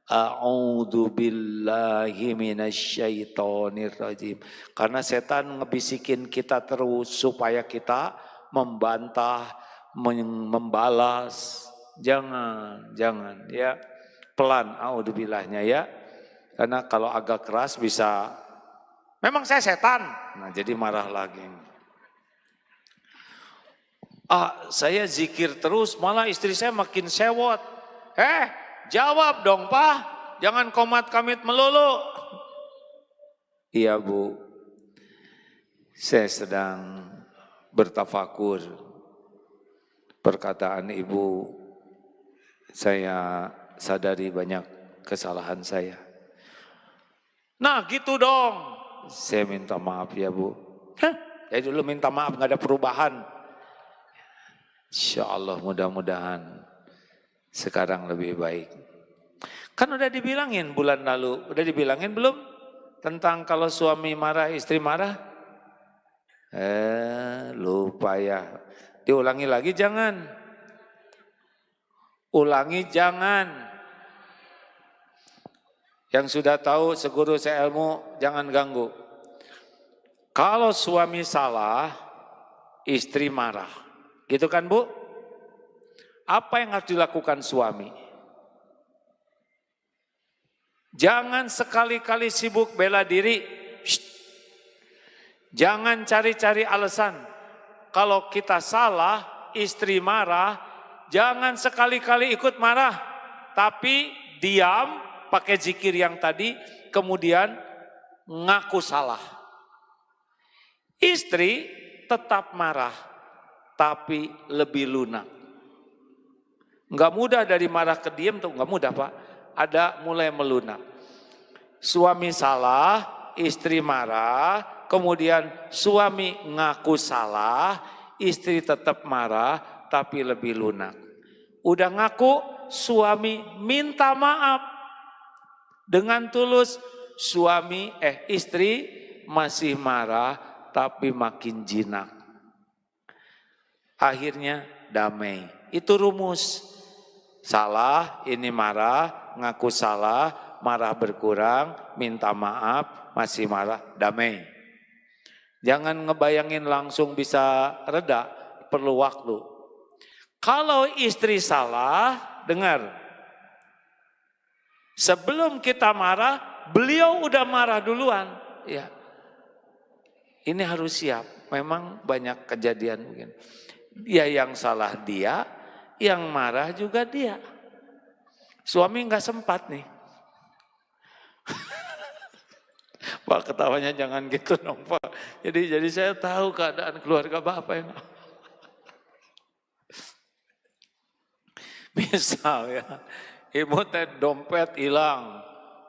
a'udzu billahi minasyaitonir rajim. Karena setan ngebisikin kita terus supaya kita membantah, membalas. Jangan ya. Pelan a'udzubillahnya ya. Karena kalau agak keras bisa memang saya setan. Nah, jadi marah lagi. Saya zikir terus, malah istri saya makin sewot. Jawab dong, Pak. Jangan komat kamit melulu. Iya, Bu. Saya sedang bertafakur. Perkataan Ibu, saya sadari banyak kesalahan saya. Nah, gitu dong. Saya minta maaf ya Bu. Jadi dulu minta maaf nggak ada perubahan. Insya Allah mudah-mudahan sekarang lebih baik. Kan udah dibilangin bulan lalu, udah dibilangin belum? Tentang kalau suami marah, istri marah? Lupa ya. Diulangi lagi jangan. Ulangi jangan. Yang sudah tahu seguru seilmu jangan ganggu. Kalau suami salah, istri marah. Gitu kan Bu? Apa yang harus dilakukan suami? Jangan sekali-kali sibuk bela diri. Jangan cari-cari alasan. Kalau kita salah, istri marah, jangan sekali-kali ikut marah. Tapi diam, pakai zikir yang tadi, kemudian ngaku salah. Istri tetap marah, tapi lebih lunak. Enggak mudah dari marah ke diam tuh, enggak mudah Pak. Ada mulai melunak. Suami salah, istri marah, kemudian suami ngaku salah, istri tetap marah tapi lebih lunak. Udah ngaku, suami minta maaf. Dengan tulus, istri masih marah tapi makin jinak. Akhirnya damai. Itu rumus. Salah, ini marah, ngaku salah, marah berkurang, minta maaf, masih marah, damai. Jangan ngebayangin langsung bisa reda, perlu waktu. Kalau istri salah, dengar. Sebelum kita marah, beliau udah marah duluan. Ya. Ini harus siap, memang banyak kejadian mungkin. Ya yang salah dia, yang marah juga dia. Suami nggak sempat nih. Pak ketawanya jangan gitu dong Pak. Jadi saya tahu keadaan keluarga Bapak yang misal ya, ibu teh dompet hilang.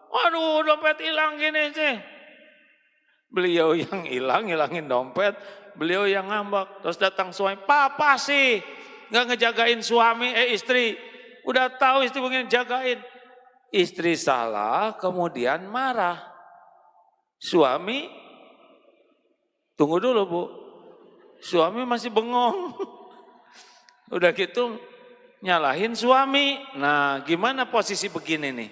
Waduh dompet hilang gini sih. Beliau yang hilangin dompet, beliau yang ngambek. Terus datang suami, papa sih nggak ngejagain suami, istri. Udah tahu istri pengen jagain. Istri salah, kemudian marah. Suami, tunggu dulu Bu. Suami masih bengong. Udah gitu nyalahin suami. Nah gimana posisi begini nih?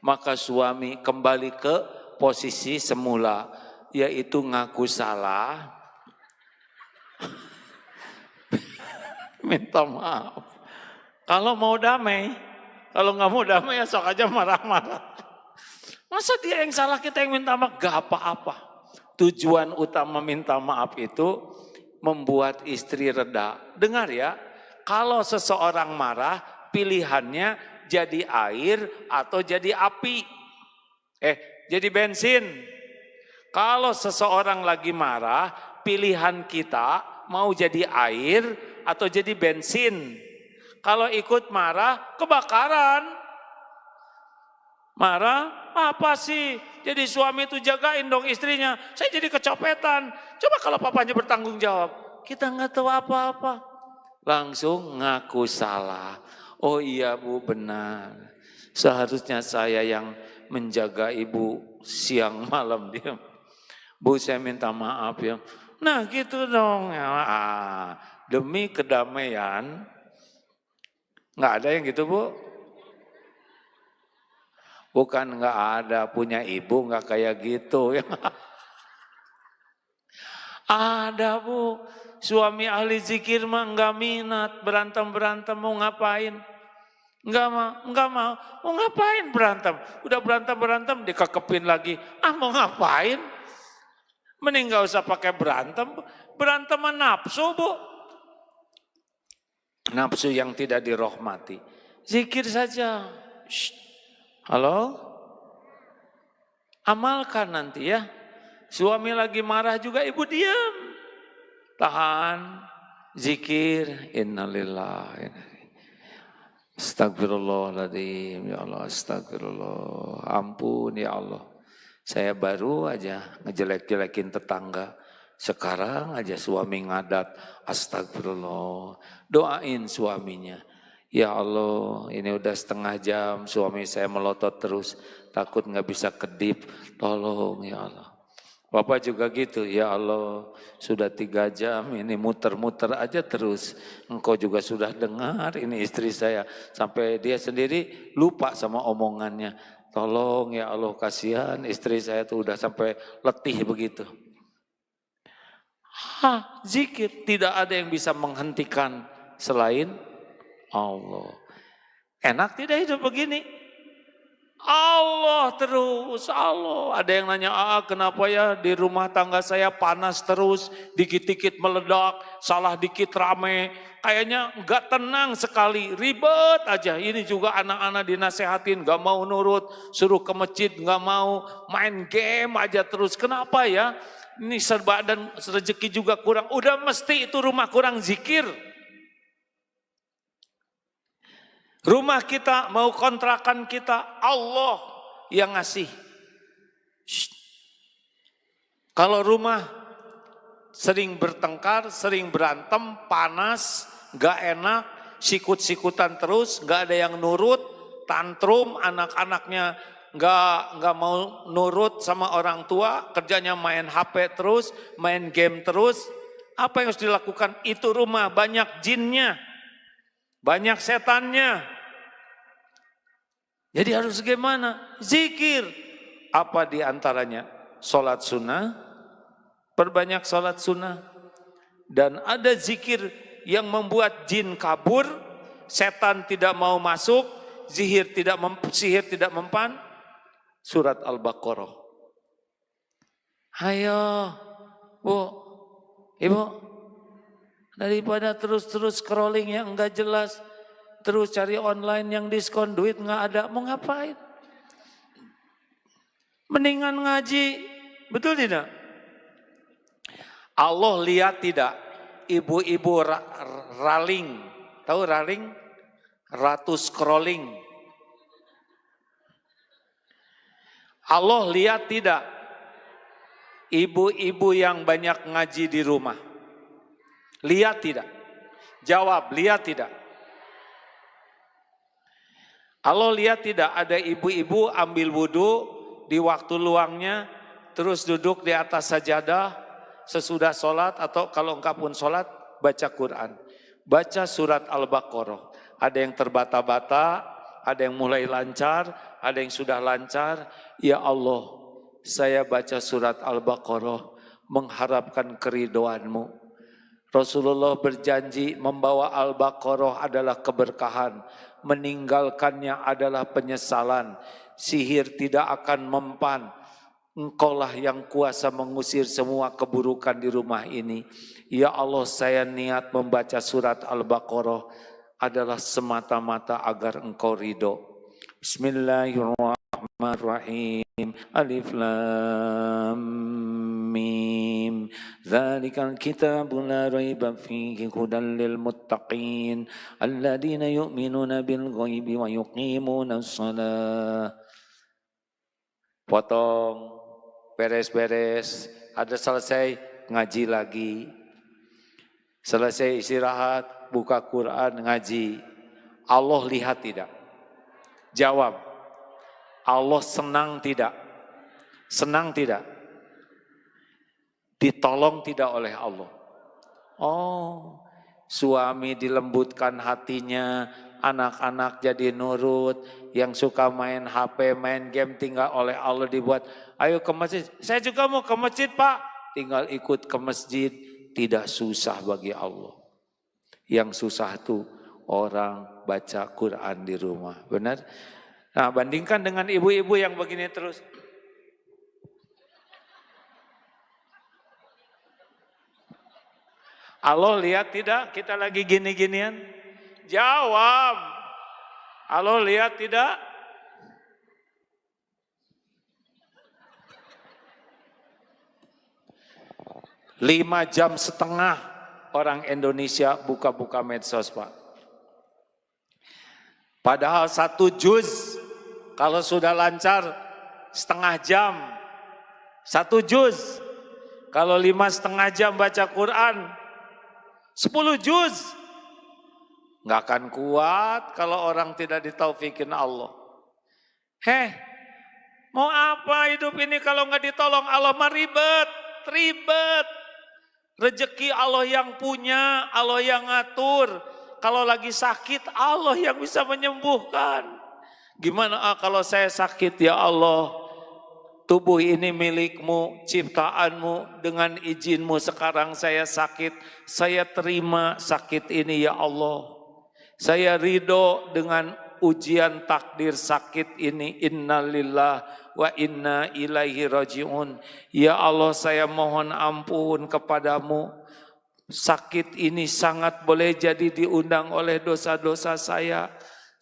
Maka suami kembali ke posisi semula. Yaitu ngaku salah. Minta maaf. Kalau mau damai, kalau nggak mau damai ya sok aja marah-marah. Masa dia yang salah kita yang minta maaf? Gak apa-apa. Tujuan utama minta maaf itu membuat istri reda. Dengar ya, kalau seseorang marah pilihannya jadi air atau jadi api. Jadi bensin. Kalau seseorang lagi marah, pilihan kita mau jadi air atau jadi bensin. Kalau ikut marah, kebakaran. Marah, apa sih? Jadi suami itu jagain dong istrinya. Saya jadi kecopetan. Coba kalau papanya bertanggung jawab. Kita nggak tahu apa-apa. Langsung ngaku salah. Oh iya Bu benar. Seharusnya saya yang menjaga ibu siang malam dia. Bu saya minta maaf ya. Nah gitu dong. Demi kedamaian. Nggak ada yang gitu Bu? Bukan nggak ada, punya ibu nggak kayak gitu. Ada Bu, suami ahli zikir mah nggak minat, berantem mau ngapain? Nggak mau, mau ngapain berantem? Udah berantem dikekepin lagi, mau ngapain? Mending nggak usah pakai berantem nafsu Bu. Nafsu yang tidak dirahmati. Zikir saja. Shh. Halo? Amalkan nanti ya. Suami lagi marah juga ibu diam. Tahan. Zikir. Innalillahi. Astagfirullahaladzim. Ya Allah astagfirullah. Ampun ya Allah. Saya baru aja ngejelek-jelekin tetangga. Sekarang aja suami ngadat, astagfirullah, doain suaminya. Ya Allah, ini udah setengah jam suami saya melotot terus, takut nggak bisa kedip, tolong ya Allah. Bapak juga gitu, ya Allah sudah 3 jam ini muter-muter aja terus. Engkau juga sudah dengar ini istri saya. Sampai dia sendiri lupa sama omongannya. Tolong ya Allah, kasihan istri saya tuh udah sampai letih begitu. Zikir tidak ada yang bisa menghentikan selain Allah. Enak tidak hidup begini? Allah terus, Allah. Ada yang nanya, kenapa ya di rumah tangga saya panas terus, dikit-dikit meledak, salah dikit rame. Kayaknya enggak tenang sekali, ribet aja. Ini juga anak-anak dinasehatin, enggak mau nurut, suruh ke masjid enggak mau, main game aja terus. Kenapa ya? Ini serba dan rezeki juga kurang. Udah mesti itu rumah kurang zikir. Rumah kita, mau kontrakan kita, Allah yang ngasih. Kalau rumah sering bertengkar, sering berantem, panas, gak enak, sikut-sikutan terus, gak ada yang nurut, tantrum, anak-anaknya gak mau nurut sama orang tua, kerjanya main HP terus, main game terus. Apa yang harus dilakukan? Itu rumah banyak jinnya, banyak setannya. Jadi harus gimana? Zikir. Apa diantaranya? Sholat sunnah. Perbanyak sholat sunnah. Dan ada zikir yang membuat jin kabur, setan tidak mau masuk, sihir tidak mempan. Surat Al-Baqarah. Ayo, Bu, Ibu, daripada terus-terus scrolling yang enggak jelas, terus cari online yang diskon, duit nggak ada, mau ngapain? Mendingan ngaji, betul tidak? Allah lihat tidak, ibu-ibu raling, tahu raling? Ratu scrolling. Allah lihat tidak, ibu-ibu yang banyak ngaji di rumah? Lihat tidak? Jawab, lihat tidak? Allah lihat tidak, ada ibu-ibu ambil wudhu di waktu luangnya, terus duduk di atas sajadah sesudah sholat, atau kalau enggak pun sholat, baca Quran. Baca surat Al-Baqarah. Ada yang terbata-bata, ada yang mulai lancar, ada yang sudah lancar. Ya Allah, saya baca surat Al-Baqarah mengharapkan keridhoan-Mu. Rasulullah berjanji membawa Al-Baqarah adalah keberkahan. Meninggalkannya adalah penyesalan. Sihir tidak akan mempan. Engkaulah yang kuasa mengusir semua keburukan di rumah ini. Ya Allah, saya niat membaca surat Al-Baqarah adalah semata-mata agar Engkau ridho. Bismillahirrahmanirrahim. Alif Lam Mim. Dzalikal kitabu la raiba fihi hudan lil muttaqin alladzina yu'minuna bil ghaibi wa yuqimunas shalah. Potong, beres-beres, ada selesai ngaji lagi. Selesai istirahat, buka Quran, ngaji. Allah lihat tidak? Jawab. Allah senang tidak? Senang tidak? Ditolong tidak oleh Allah? Oh, suami dilembutkan hatinya, anak-anak jadi nurut, yang suka main HP, main game tinggal oleh Allah dibuat, ayo ke masjid. Saya juga mau ke masjid, Pak. Tinggal ikut ke masjid, tidak susah bagi Allah. Yang susah tuh orang baca Quran di rumah, benar? Nah, bandingkan dengan ibu-ibu yang begini terus. Allah lihat tidak kita lagi gini-ginian? Jawab. Allah lihat tidak? Lima jam setengah orang Indonesia buka-buka medsos, Pak. Padahal 1 juz kalau sudah lancar setengah jam. 1 juz. Kalau 5,5 jam baca Quran, 10 juz. Nggak akan kuat kalau orang tidak ditaufikin Allah. Mau apa hidup ini kalau nggak ditolong Allah mah ribet. Rezeki Allah yang punya, Allah yang ngatur. Kalau lagi sakit, Allah yang bisa menyembuhkan. Gimana kalau saya sakit, ya Allah, tubuh ini milikmu, ciptaanmu, dengan izinmu sekarang saya sakit. Saya terima sakit ini ya Allah. Saya ridho dengan ujian takdir sakit ini. Innalillah wa inna ilaihi raji'un. Ya Allah, saya mohon ampun kepadamu. Sakit ini sangat boleh jadi diundang oleh dosa-dosa saya.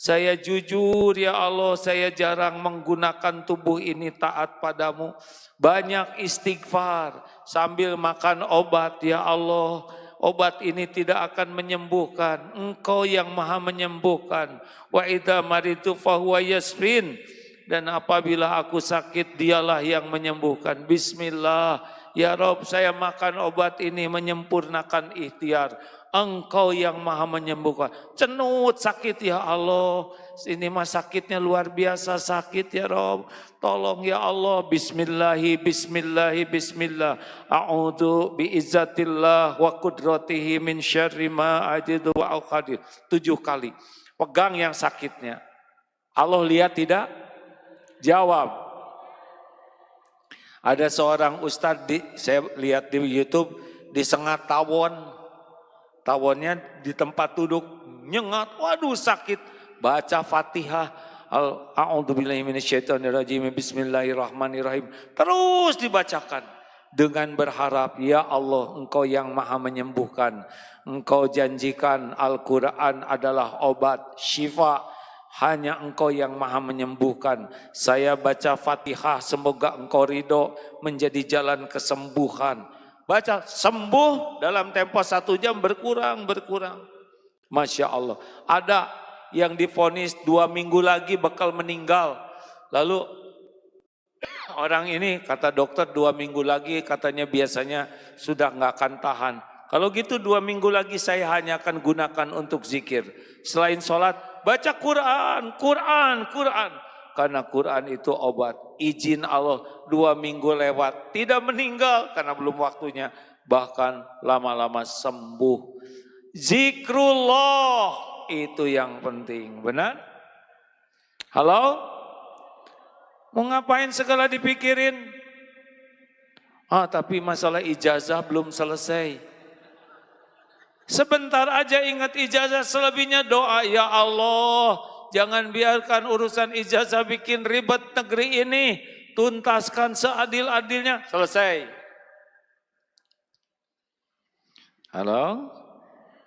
Saya jujur ya Allah, saya jarang menggunakan tubuh ini taat padamu. Banyak istighfar sambil makan obat ya Allah. Obat ini tidak akan menyembuhkan. Engkau yang maha menyembuhkan. Wa idza maritu fahuwa yasfin. Dan apabila aku sakit, dialah yang menyembuhkan. Bismillah. Ya Rob, saya makan obat ini menyempurnakan ikhtiar. Engkau yang maha menyembuhkan. Cenut sakit ya Allah. Ini mah sakitnya luar biasa sakit ya Rob. Tolong ya Allah. Bismillah. A'udhu biizzatillah wa kudratihi min syarri ma ajidu wa aqadir. 7 kali. Pegang yang sakitnya. Allah lihat tidak? Jawab. Ada seorang ustadz, saya lihat di YouTube, disengat tawon. Tawonnya di tempat duduk, nyengat, waduh sakit. Baca Fatihah, A'udzubillahi minasyaitonirrajim, Bismillahirrahmanirrahim. Terus dibacakan dengan berharap, ya Allah, Engkau yang maha menyembuhkan. Engkau janjikan Al-Quran adalah obat, syifa. Hanya Engkau yang maha menyembuhkan. Saya baca Fatihah, semoga Engkau ridho menjadi jalan kesembuhan. Baca sembuh dalam tempo 1 jam berkurang. Masya Allah. Ada yang divonis 2 minggu lagi bakal meninggal. Lalu orang ini kata dokter 2 minggu lagi katanya biasanya sudah nggak akan tahan. Kalau gitu 2 minggu lagi saya hanya akan gunakan untuk zikir. Selain sholat baca Quran. Karena Quran itu obat. Izin Allah 2 minggu lewat. Tidak meninggal karena belum waktunya. Bahkan lama-lama sembuh. Zikrullah itu yang penting. Benar? Halo? Mau ngapain segala dipikirin? Tapi masalah ijazah belum selesai. Sebentar aja ingat ijazah, selebihnya doa. Ya Allah, jangan biarkan urusan ijazah bikin ribet negeri ini. Tuntaskan seadil-adilnya. Selesai. Halo?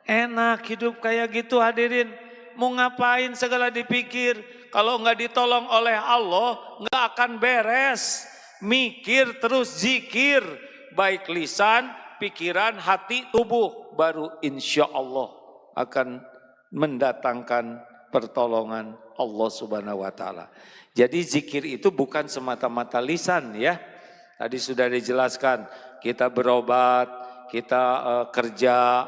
Enak hidup kayak gitu hadirin. Mau ngapain segala dipikir. Kalau nggak ditolong oleh Allah, nggak akan beres. Mikir terus zikir. Baik lisan, pikiran, hati, tubuh. Baru insya Allah akan mendatangkan pertolongan Allah Subhanahu wa ta'ala. Jadi zikir itu bukan semata-mata lisan ya. Tadi sudah dijelaskan, kita berobat, kita kerja.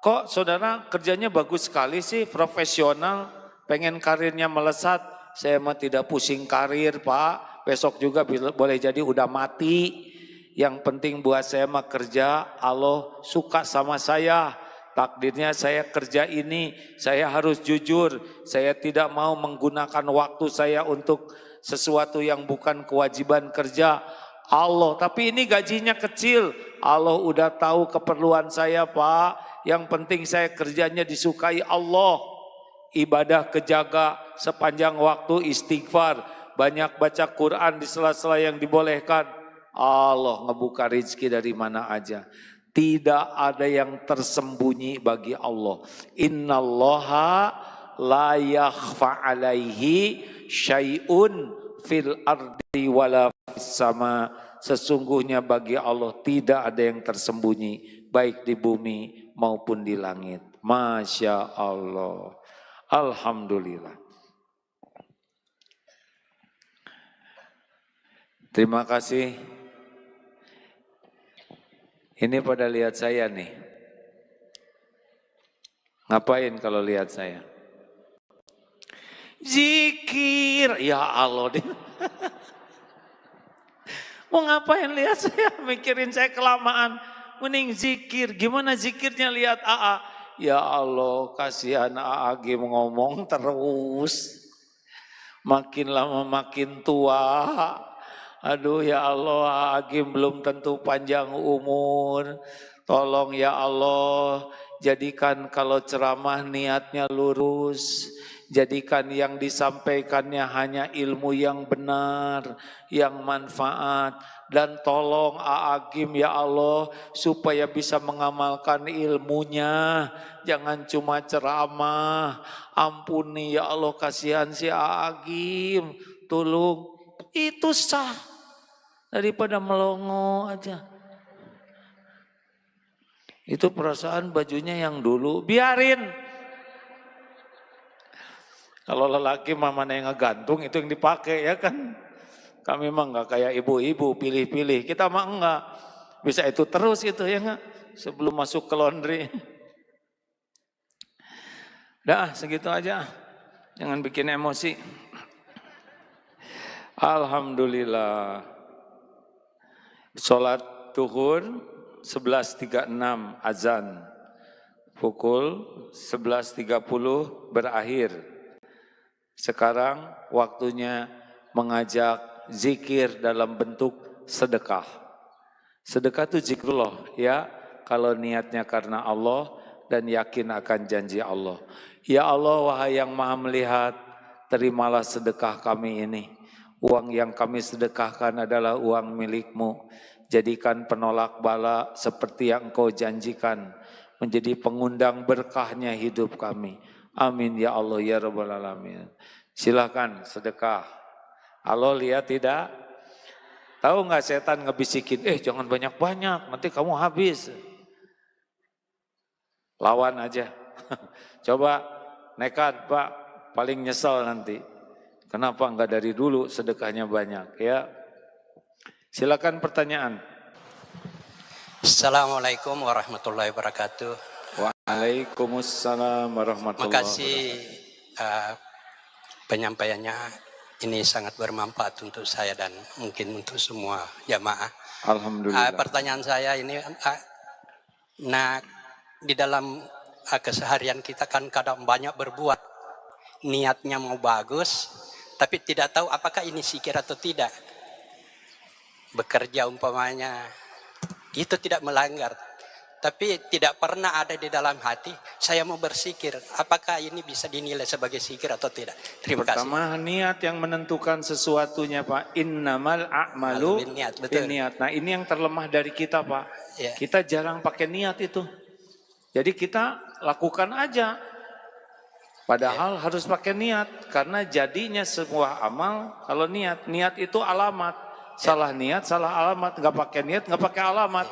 Kok saudara kerjanya bagus sekali sih, profesional, pengen karirnya melesat. Saya mah tidak pusing karir Pak, besok juga boleh jadi udah mati. Yang penting buat saya mah kerja, Allah suka sama saya. Takdirnya saya kerja ini, saya harus jujur. Saya tidak mau menggunakan waktu saya untuk sesuatu yang bukan kewajiban kerja Allah. Tapi ini gajinya kecil. Allah udah tahu keperluan saya Pak. Yang penting saya kerjanya disukai Allah. Ibadah kejaga sepanjang waktu, istighfar. Banyak baca Quran di sela-sela yang dibolehkan. Allah ngebuka rezeki dari mana aja. Tidak ada yang tersembunyi bagi Allah. Innallaha la yakhfa alaihi syai'un fil ardi wala fis sama. Sesungguhnya bagi Allah tidak ada yang tersembunyi baik di bumi maupun di langit. Masya Allah. Alhamdulillah. Terima kasih. Ini pada lihat saya nih. Ngapain kalau lihat saya? Zikir, ya Allah. Mau ngapain lihat saya, mikirin saya kelamaan. Mending zikir, gimana zikirnya lihat AA? Ya Allah, kasihan AA ngomong terus. Makin lama makin tua. Aduh ya Allah, Agim belum tentu panjang umur. Tolong ya Allah, jadikan kalau ceramah niatnya lurus. Jadikan yang disampaikannya hanya ilmu yang benar, yang manfaat. Dan tolong Agim ya Allah, supaya bisa mengamalkan ilmunya. Jangan cuma ceramah. Ampuni ya Allah, kasihan si Agim. Tolong, itu sah. Daripada melongo aja. Itu perasaan bajunya yang dulu, biarin. Kalau lelaki mamanya yang ngegantung itu yang dipakai ya kan. Kami mah enggak kayak ibu-ibu pilih-pilih. Kita mah enggak. Bisa itu terus itu ya enggak. Sebelum masuk ke laundry. Dah segitu aja. Jangan bikin emosi. Alhamdulillah. Sholat duhur 11.36 azan. Pukul 11.30 berakhir. Sekarang waktunya mengajak zikir dalam bentuk sedekah. Sedekah itu zikrullah ya, kalau niatnya karena Allah dan yakin akan janji Allah. Ya Allah, wahai yang maha melihat, terimalah sedekah kami ini. Uang yang kami sedekahkan adalah uang milik-Mu. Jadikan penolak bala seperti yang Engkau janjikan, menjadi pengundang berkahnya hidup kami. Amin ya Allah ya Rabbal Alamin. Silakan sedekah. Allah lihat tidak? Tahu nggak setan ngebisikin, jangan banyak-banyak, nanti kamu habis. Lawan aja. Coba nekat Pak, paling nyesal nanti. Kenapa enggak dari dulu sedekahnya banyak ya? Silakan pertanyaan. Assalamualaikum warahmatullahi wabarakatuh. Waalaikumsalam warahmatullahi wabarakatuh. Penyampaiannya ini sangat bermanfaat untuk saya dan mungkin untuk semua jamaah. Alhamdulillah. Pertanyaan saya ini, di dalam keseharian kita kan kadang banyak berbuat, niatnya mau bagus, tapi tidak tahu apakah ini zikir atau tidak. Bekerja umpamanya, itu tidak melanggar. Tapi tidak pernah ada di dalam hati, saya mau berzikir. Apakah ini bisa dinilai sebagai zikir atau tidak? Terima kasih. Pertama, niat yang menentukan sesuatunya Pak. Innamal a'malu binniat. Nah ini yang terlemah dari kita Pak. Ya. Kita jarang pakai niat itu. Jadi kita lakukan aja. Padahal harus pakai niat. Karena jadinya sebuah amal kalau niat. Niat itu alamat. Salah niat, salah alamat. Nggak pakai niat, nggak pakai alamat.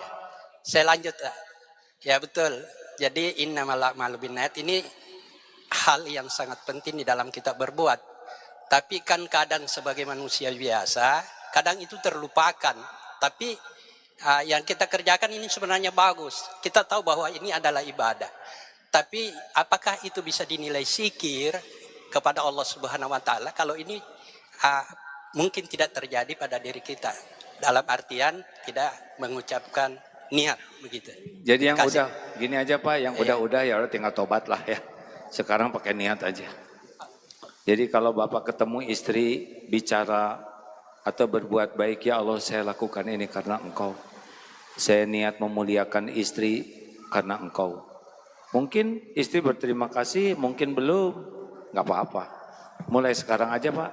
Saya lanjut. Ya betul. Jadi innamal a'malu binniat ini hal yang sangat penting di dalam kita berbuat. Tapi kan kadang sebagai manusia biasa, kadang itu terlupakan. Tapi yang kita kerjakan ini sebenarnya bagus. Kita tahu bahwa ini adalah ibadah. Tapi apakah itu bisa dinilai zikir kepada Allah Subhanahu wa taala kalau ini mungkin tidak terjadi pada diri kita. Dalam artian tidak mengucapkan niat begitu. Jadi yang udah gini aja Pak, yang udah ya udah tinggal tobat lah ya. Sekarang pakai niat aja. Jadi kalau Bapak ketemu istri bicara atau berbuat baik, ya Allah saya lakukan ini karena Engkau. Saya niat memuliakan istri karena Engkau. Mungkin istri berterima kasih, mungkin belum, nggak apa-apa. Mulai sekarang aja Pak.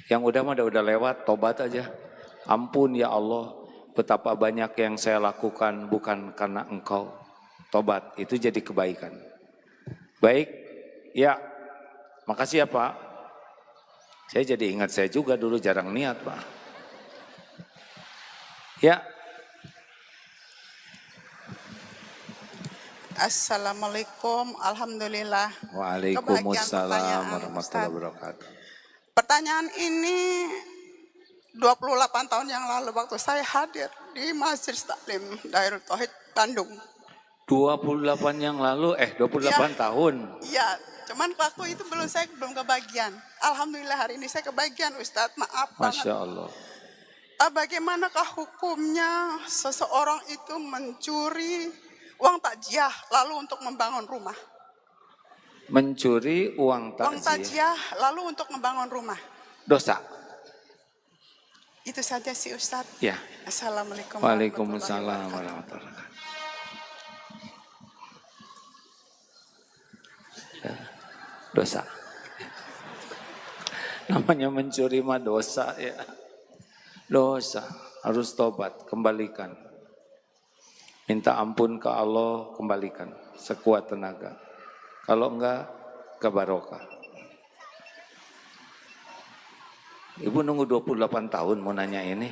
Yang udah mah udah lewat, tobat aja. Ampun ya Allah, betapa banyak yang saya lakukan bukan karena Engkau. Tobat, itu jadi kebaikan. Baik, ya, makasih ya Pak. Saya jadi ingat saya juga dulu jarang niat Pak. Ya. Assalamualaikum, alhamdulillah. Waalaikumsalam warahmatullahi wabarakatuh. Pertanyaan ini 28 tahun yang lalu waktu saya hadir di Masjid Taklim Dairul Tauhid Bandung. 28 yang lalu, 28 tahun. Iya, cuman waktu itu saya belum kebagian. Alhamdulillah hari ini saya kebagian, Ustadz. Maaf banget. Masya Allah. Bagaimanakah hukumnya seseorang itu mencuri uang takjiah lalu untuk membangun rumah? Mencuri uang Uang takziah. takjiah lalu untuk membangun rumah. Dosa. Itu saja sih Ustadz. Ya. Assalamualaikum Waalaikumsalam warahmatullahi wabarakatuh. Dosa. Namanya mencuri mah dosa ya. Dosa. Harus tobat, kembalikan. Minta ampun ke Allah, kembalikan. Sekuat tenaga. Kalau enggak, ke barokah. Ibu nunggu 28 tahun mau nanya ini.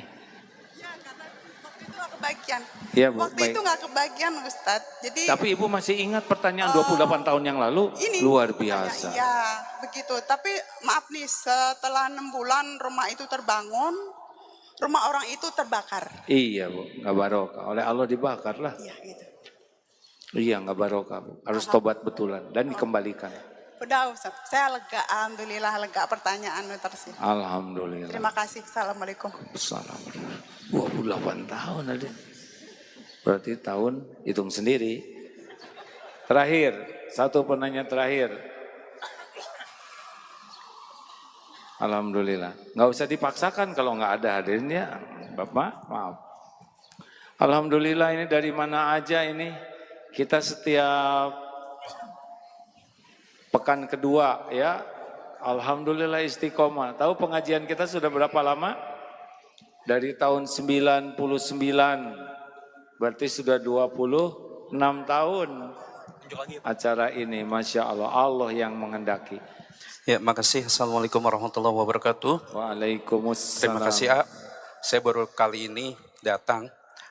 Ya, karena waktu itu gak kebagian. Ya, Bu, Waktu baik. itu gak kebagian Ustadz. Jadi Tapi ibu masih ingat pertanyaan 28 tahun yang lalu? ini Luar biasa. Iya, begitu. Tapi maaf nih, setelah 6 bulan rumah itu terbangun, rumah orang itu terbakar. Iya Bu, nggak barokah. Oleh Allah dibakar lah. Iya, gitu. Iya nggak barokah Bu. Harus tobat betulan dan dikembalikan. Udah Ustaz, saya lega, alhamdulillah lega pertanyaan terus. Alhamdulillah. Terima kasih, assalamualaikum. Assalamualaikum. 28 tahun ada. Berarti tahun hitung sendiri. Terakhir, satu penanya terakhir. Alhamdulillah. Nggak usah dipaksakan kalau nggak ada hadirin ya. Bapak, maaf. Alhamdulillah ini dari mana aja ini. Kita setiap pekan kedua ya. Alhamdulillah istiqomah. Tahu pengajian kita sudah berapa lama? Dari tahun 99. Berarti sudah 26 tahun acara ini. Masya Allah, Allah yang menghendaki. Ya, makasih. Assalamualaikum warahmatullahi wabarakatuh. Waalaikumsalam. Terima kasih, A. Saya baru kali ini datang,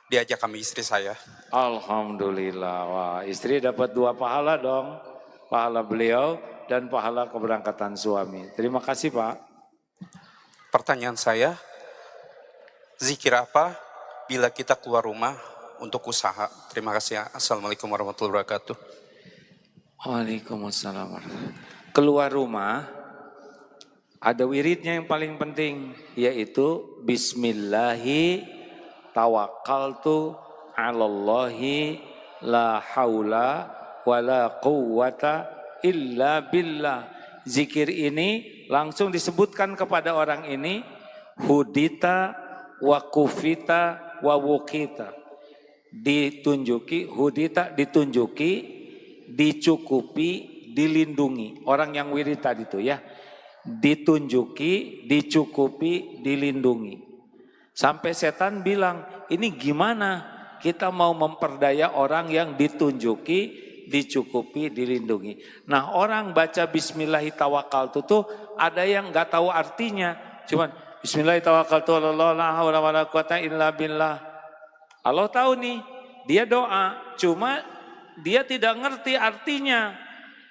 diajak kami istri saya. Alhamdulillah. Wah, istri dapat 2 pahala dong. Pahala beliau dan pahala keberangkatan suami. Terima kasih, Pak. Pertanyaan saya, zikir apa bila kita keluar rumah untuk usaha? Terima kasih, A. Assalamualaikum warahmatullahi wabarakatuh. Waalaikumsalam. Keluar rumah, ada wiridnya yang paling penting, yaitu Bismillahi tawakkaltu alallahi la haula wala quwwata illa billah. Zikir ini langsung disebutkan kepada orang ini, hudita wa kufita wa wukita. Ditunjuki, hudita ditunjuki, dicukupi, dilindungi. Orang yang wirid tadi itu ya. Ditunjuki, dicukupi, dilindungi. Sampai setan bilang, ini gimana kita mau memperdaya orang yang ditunjuki, dicukupi, dilindungi. Nah orang baca Bismillahirrahmanirrahim tuh ada yang gak tahu artinya. Cuman Bismillahirrahmanirrahim. Allah tahu nih, dia doa. Cuma dia tidak ngerti artinya.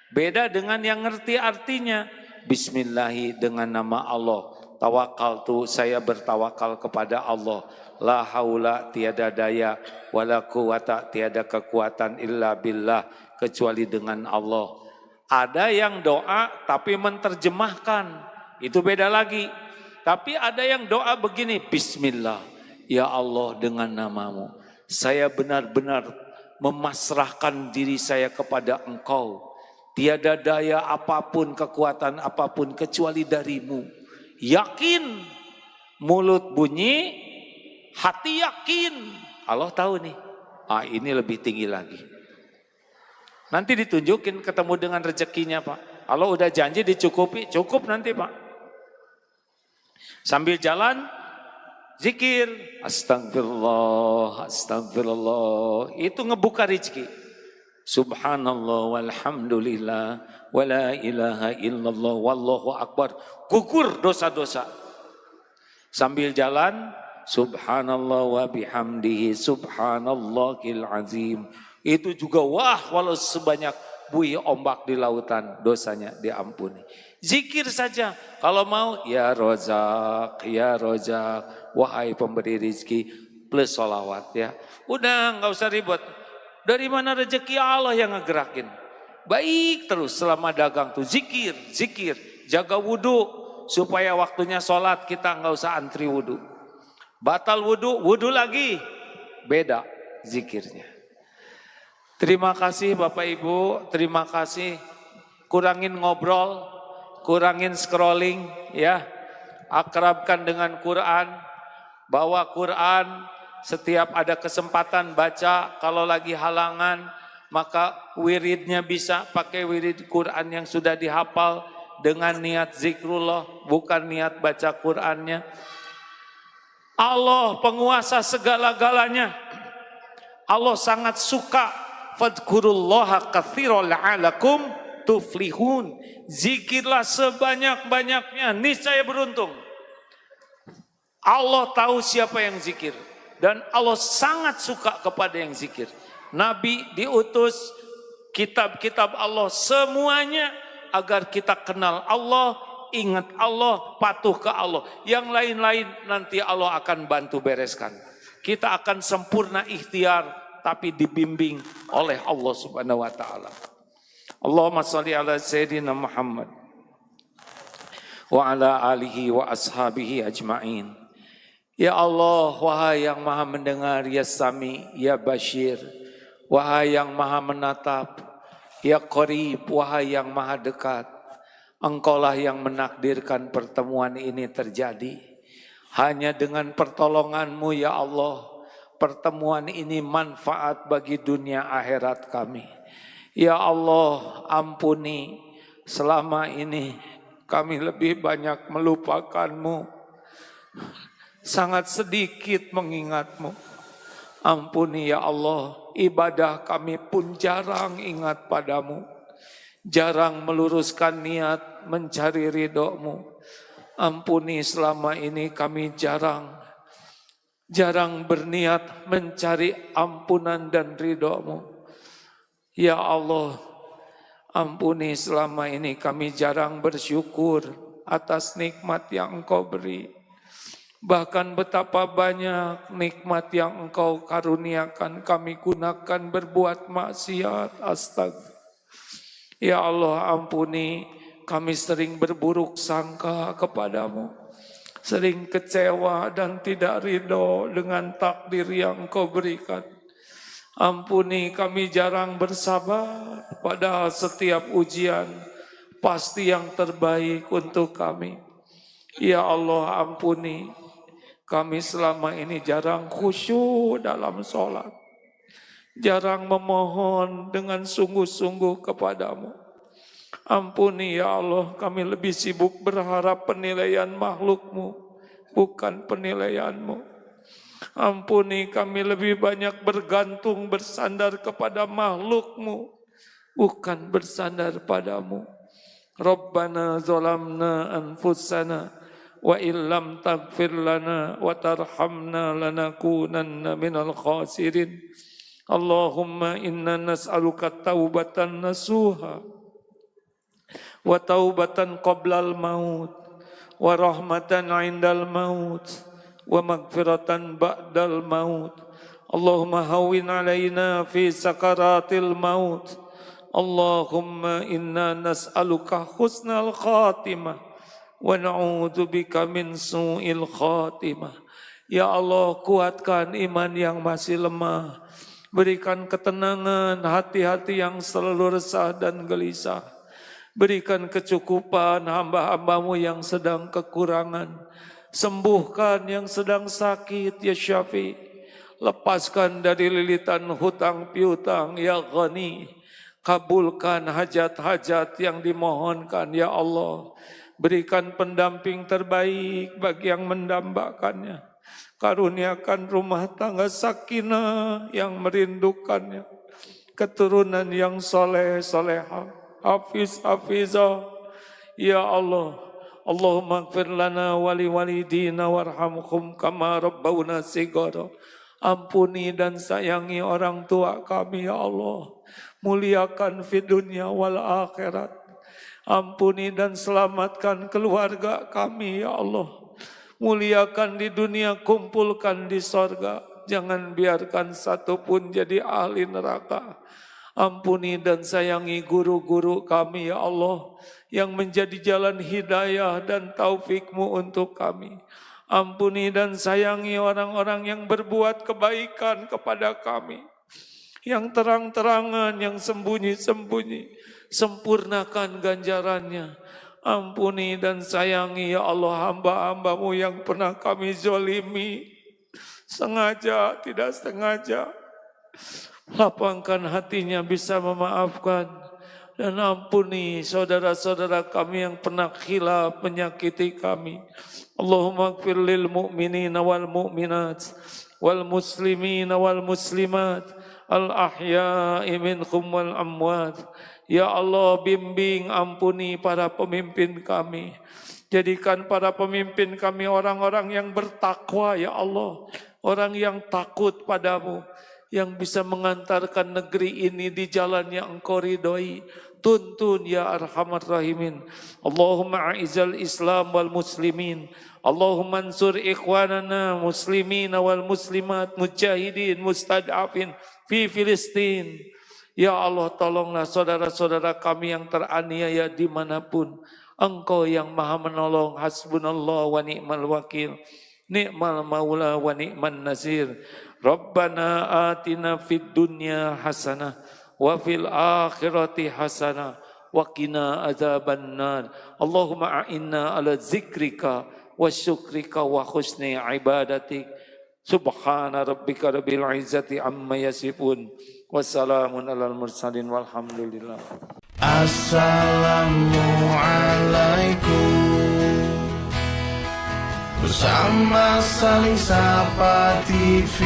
Beda dengan yang ngerti artinya. Bismillahi dengan nama Allah. Tawakaltu, saya bertawakal kepada Allah. La haula, tiada daya. Wala quwata, tiada kekuatan illa billah. Kecuali dengan Allah. Ada yang doa tapi menerjemahkan. Itu beda lagi. Tapi ada yang doa begini. Bismillah. Ya Allah dengan namamu. Saya benar-benar memasrahkan diri saya kepada Engkau. Tiada daya apapun, kekuatan apapun kecuali darimu. Yakin, mulut bunyi, hati yakin. Allah tahu nih, ini lebih tinggi lagi. Nanti ditunjukin ketemu dengan rezekinya Pak. Allah udah janji dicukupi, cukup nanti Pak. Sambil jalan, zikir. Astagfirullah, astagfirullah. Itu ngebuka rezeki. Subhanallah walhamdulillah wala ilaha illallah wallahu akbar. Gugur dosa-dosa. Sambil jalan, subhanallah wa bihamdihi subhanallahil azim. Itu juga walau sebanyak buih ombak di lautan, dosanya diampuni. Zikir saja. Kalau mau, ya Rozak, wahai pemberi rizki. plus sholawat ya. Udah nggak usah ribet. Dari mana rezeki Allah yang ngegerakin. Baik terus selama dagang tuh zikir, zikir, jaga wudhu supaya waktunya sholat kita nggak usah antri wudhu. Batal wudhu, wudhu lagi, beda zikirnya. Terima kasih Bapak Ibu, terima kasih. Kurangin ngobrol, kurangin scrolling ya. Akrabkan dengan Quran, bawa Quran, setiap ada kesempatan baca, kalau lagi halangan maka wiridnya bisa pakai wirid Quran yang sudah dihafal dengan niat zikrullah, bukan niat baca Qurannya. Allah penguasa segala-galanya. Allah sangat suka fadkurullaha katsiran la'alakum tuflihun. Zikirlah sebanyak-banyaknya, niscaya beruntung. Allah tahu siapa yang zikir dan Allah sangat suka kepada yang zikir. Nabi diutus, kitab-kitab Allah semuanya agar kita kenal Allah, ingat Allah, patuh ke Allah. Yang lain-lain nanti Allah akan bantu bereskan. Kita akan sempurna ikhtiar tapi dibimbing oleh Allah Subhanahu wa taala. Allahumma shalli ala sayyidina Muhammad wa ala alihi wa ashabihi ajma'in. Ya Allah, wahai yang maha mendengar, ya Sami, ya Bashir, wahai yang maha menatap, ya Qarib, wahai yang maha dekat. Engkaulah yang menakdirkan pertemuan ini terjadi. Hanya dengan pertolongan-Mu ya Allah, pertemuan ini manfaat bagi dunia akhirat kami. Ya Allah, ampuni selama ini kami lebih banyak melupakan-Mu, sangat sedikit mengingat-Mu. Ampuni ya Allah, ibadah kami pun jarang ingat padamu, jarang meluruskan niat mencari ridho-Mu. Ampuni selama ini kami jarang berniat mencari ampunan dan ridho-Mu. Ya Allah, ampuni selama ini kami jarang bersyukur atas nikmat yang Engkau beri. Bahkan betapa banyak nikmat yang Engkau karuniakan kami gunakan berbuat maksiat. Astagfirullah. Ya Allah, ampuni, kami sering berburuk sangka kepadamu, sering kecewa dan tidak ridho dengan takdir yang Engkau berikan. Ampuni, kami jarang bersabar, padahal setiap ujian pasti yang terbaik untuk kami. Ya Allah, ampuni, kami selama ini jarang khusyuk dalam sholat, jarang memohon dengan sungguh-sungguh kepadamu. Ampuni ya Allah, kami lebih sibuk berharap penilaian makhluk-Mu, bukan penilaian-Mu. Ampuni, kami lebih banyak bergantung bersandar kepada makhluk-Mu, bukan bersandar padamu. Rabbana zalamna anfusana wa illam taghfir lana wa tarhamna lanakunanna minal khasirin. Allahumma inna nas'aluka taubatan nasuha wa taubatan qablal maut wa rahmatan indal maut wa maghfiratan ba'dal maut. Allahumma hawwin alaina fi sakaratil maut. Allahumma inna nas'aluka husnal khatimah wa na'udzubika min su'il khatimah. Ya Allah, kuatkan iman yang masih lemah. Berikan ketenangan hati-hati yang selalu resah dan gelisah. Berikan kecukupan hamba-Hambamu yang sedang kekurangan. Sembuhkan yang sedang sakit ya Syafi. Lepaskan dari lilitan hutang piutang ya Ghani. Kabulkan hajat-hajat yang dimohonkan ya Allah. Berikan pendamping terbaik bagi yang mendambakannya. Karuniakan rumah tangga sakinah yang merindukannya. Keturunan yang soleh, solehah, hafiz, hafizah. Ya Allah, Allahumma ighfir lana wa liwalidina warhamhum kama rabbawna shighara. Ampuni dan sayangi orang tua kami ya Allah. Muliakan fi dunya wal akhirat. Ampuni dan selamatkan keluarga kami ya Allah. Muliakan di dunia, kumpulkan di sorga. jangan biarkan satupun jadi ahli neraka. Ampuni dan sayangi guru-guru kami ya Allah, yang menjadi jalan hidayah dan taufik-Mu untuk kami. Ampuni dan sayangi orang-orang yang berbuat kebaikan kepada kami, yang terang-terangan, yang sembunyi-sembunyi. Sempurnakan ganjarannya. Ampuni dan sayangi ya Allah hamba-hamba-Mu yang pernah kami zolimi, sengaja, tidak sengaja. Lapangkan hatinya bisa memaafkan. Dan ampuni saudara-saudara kami yang pernah khilaf menyakiti kami. Allahumma gfir lil mu'minina wal mu'minat wal muslimina wal muslimat al ahya'i minhum wal amwat. Ya Allah, bimbing, ampuni para pemimpin kami. Jadikan para pemimpin kami orang-orang yang bertakwa ya Allah, orang yang takut padamu, yang bisa mengantarkan negeri ini di jalan yang Engkau ridhoi. Tuntun ya arhamar rahimin. Allahumma a'izal Islam wal muslimin. Allahumma ansur ikhwanana muslimin wal muslimat mujahidin mustad'afin fi Filistin. Ya Allah, tolonglah saudara-saudara kami yang teraniaya dimanapun. Engkau yang maha menolong. Hasbunallah wa ni'mal wakil. Ni'mal maula wa ni'man nasir. Rabbana atina fid dunya hasanah wa fil akhirati hasanah wa qina adzabannar. Allahumma a'inna ala zikrika wa syukrika wa husni ibadatik. Subhana rabbika rabbil izzati amma yasifun. Wassalamun alal mursalin walhamdulillah. Assalamualaikum. Bersama Saling Sapa TV.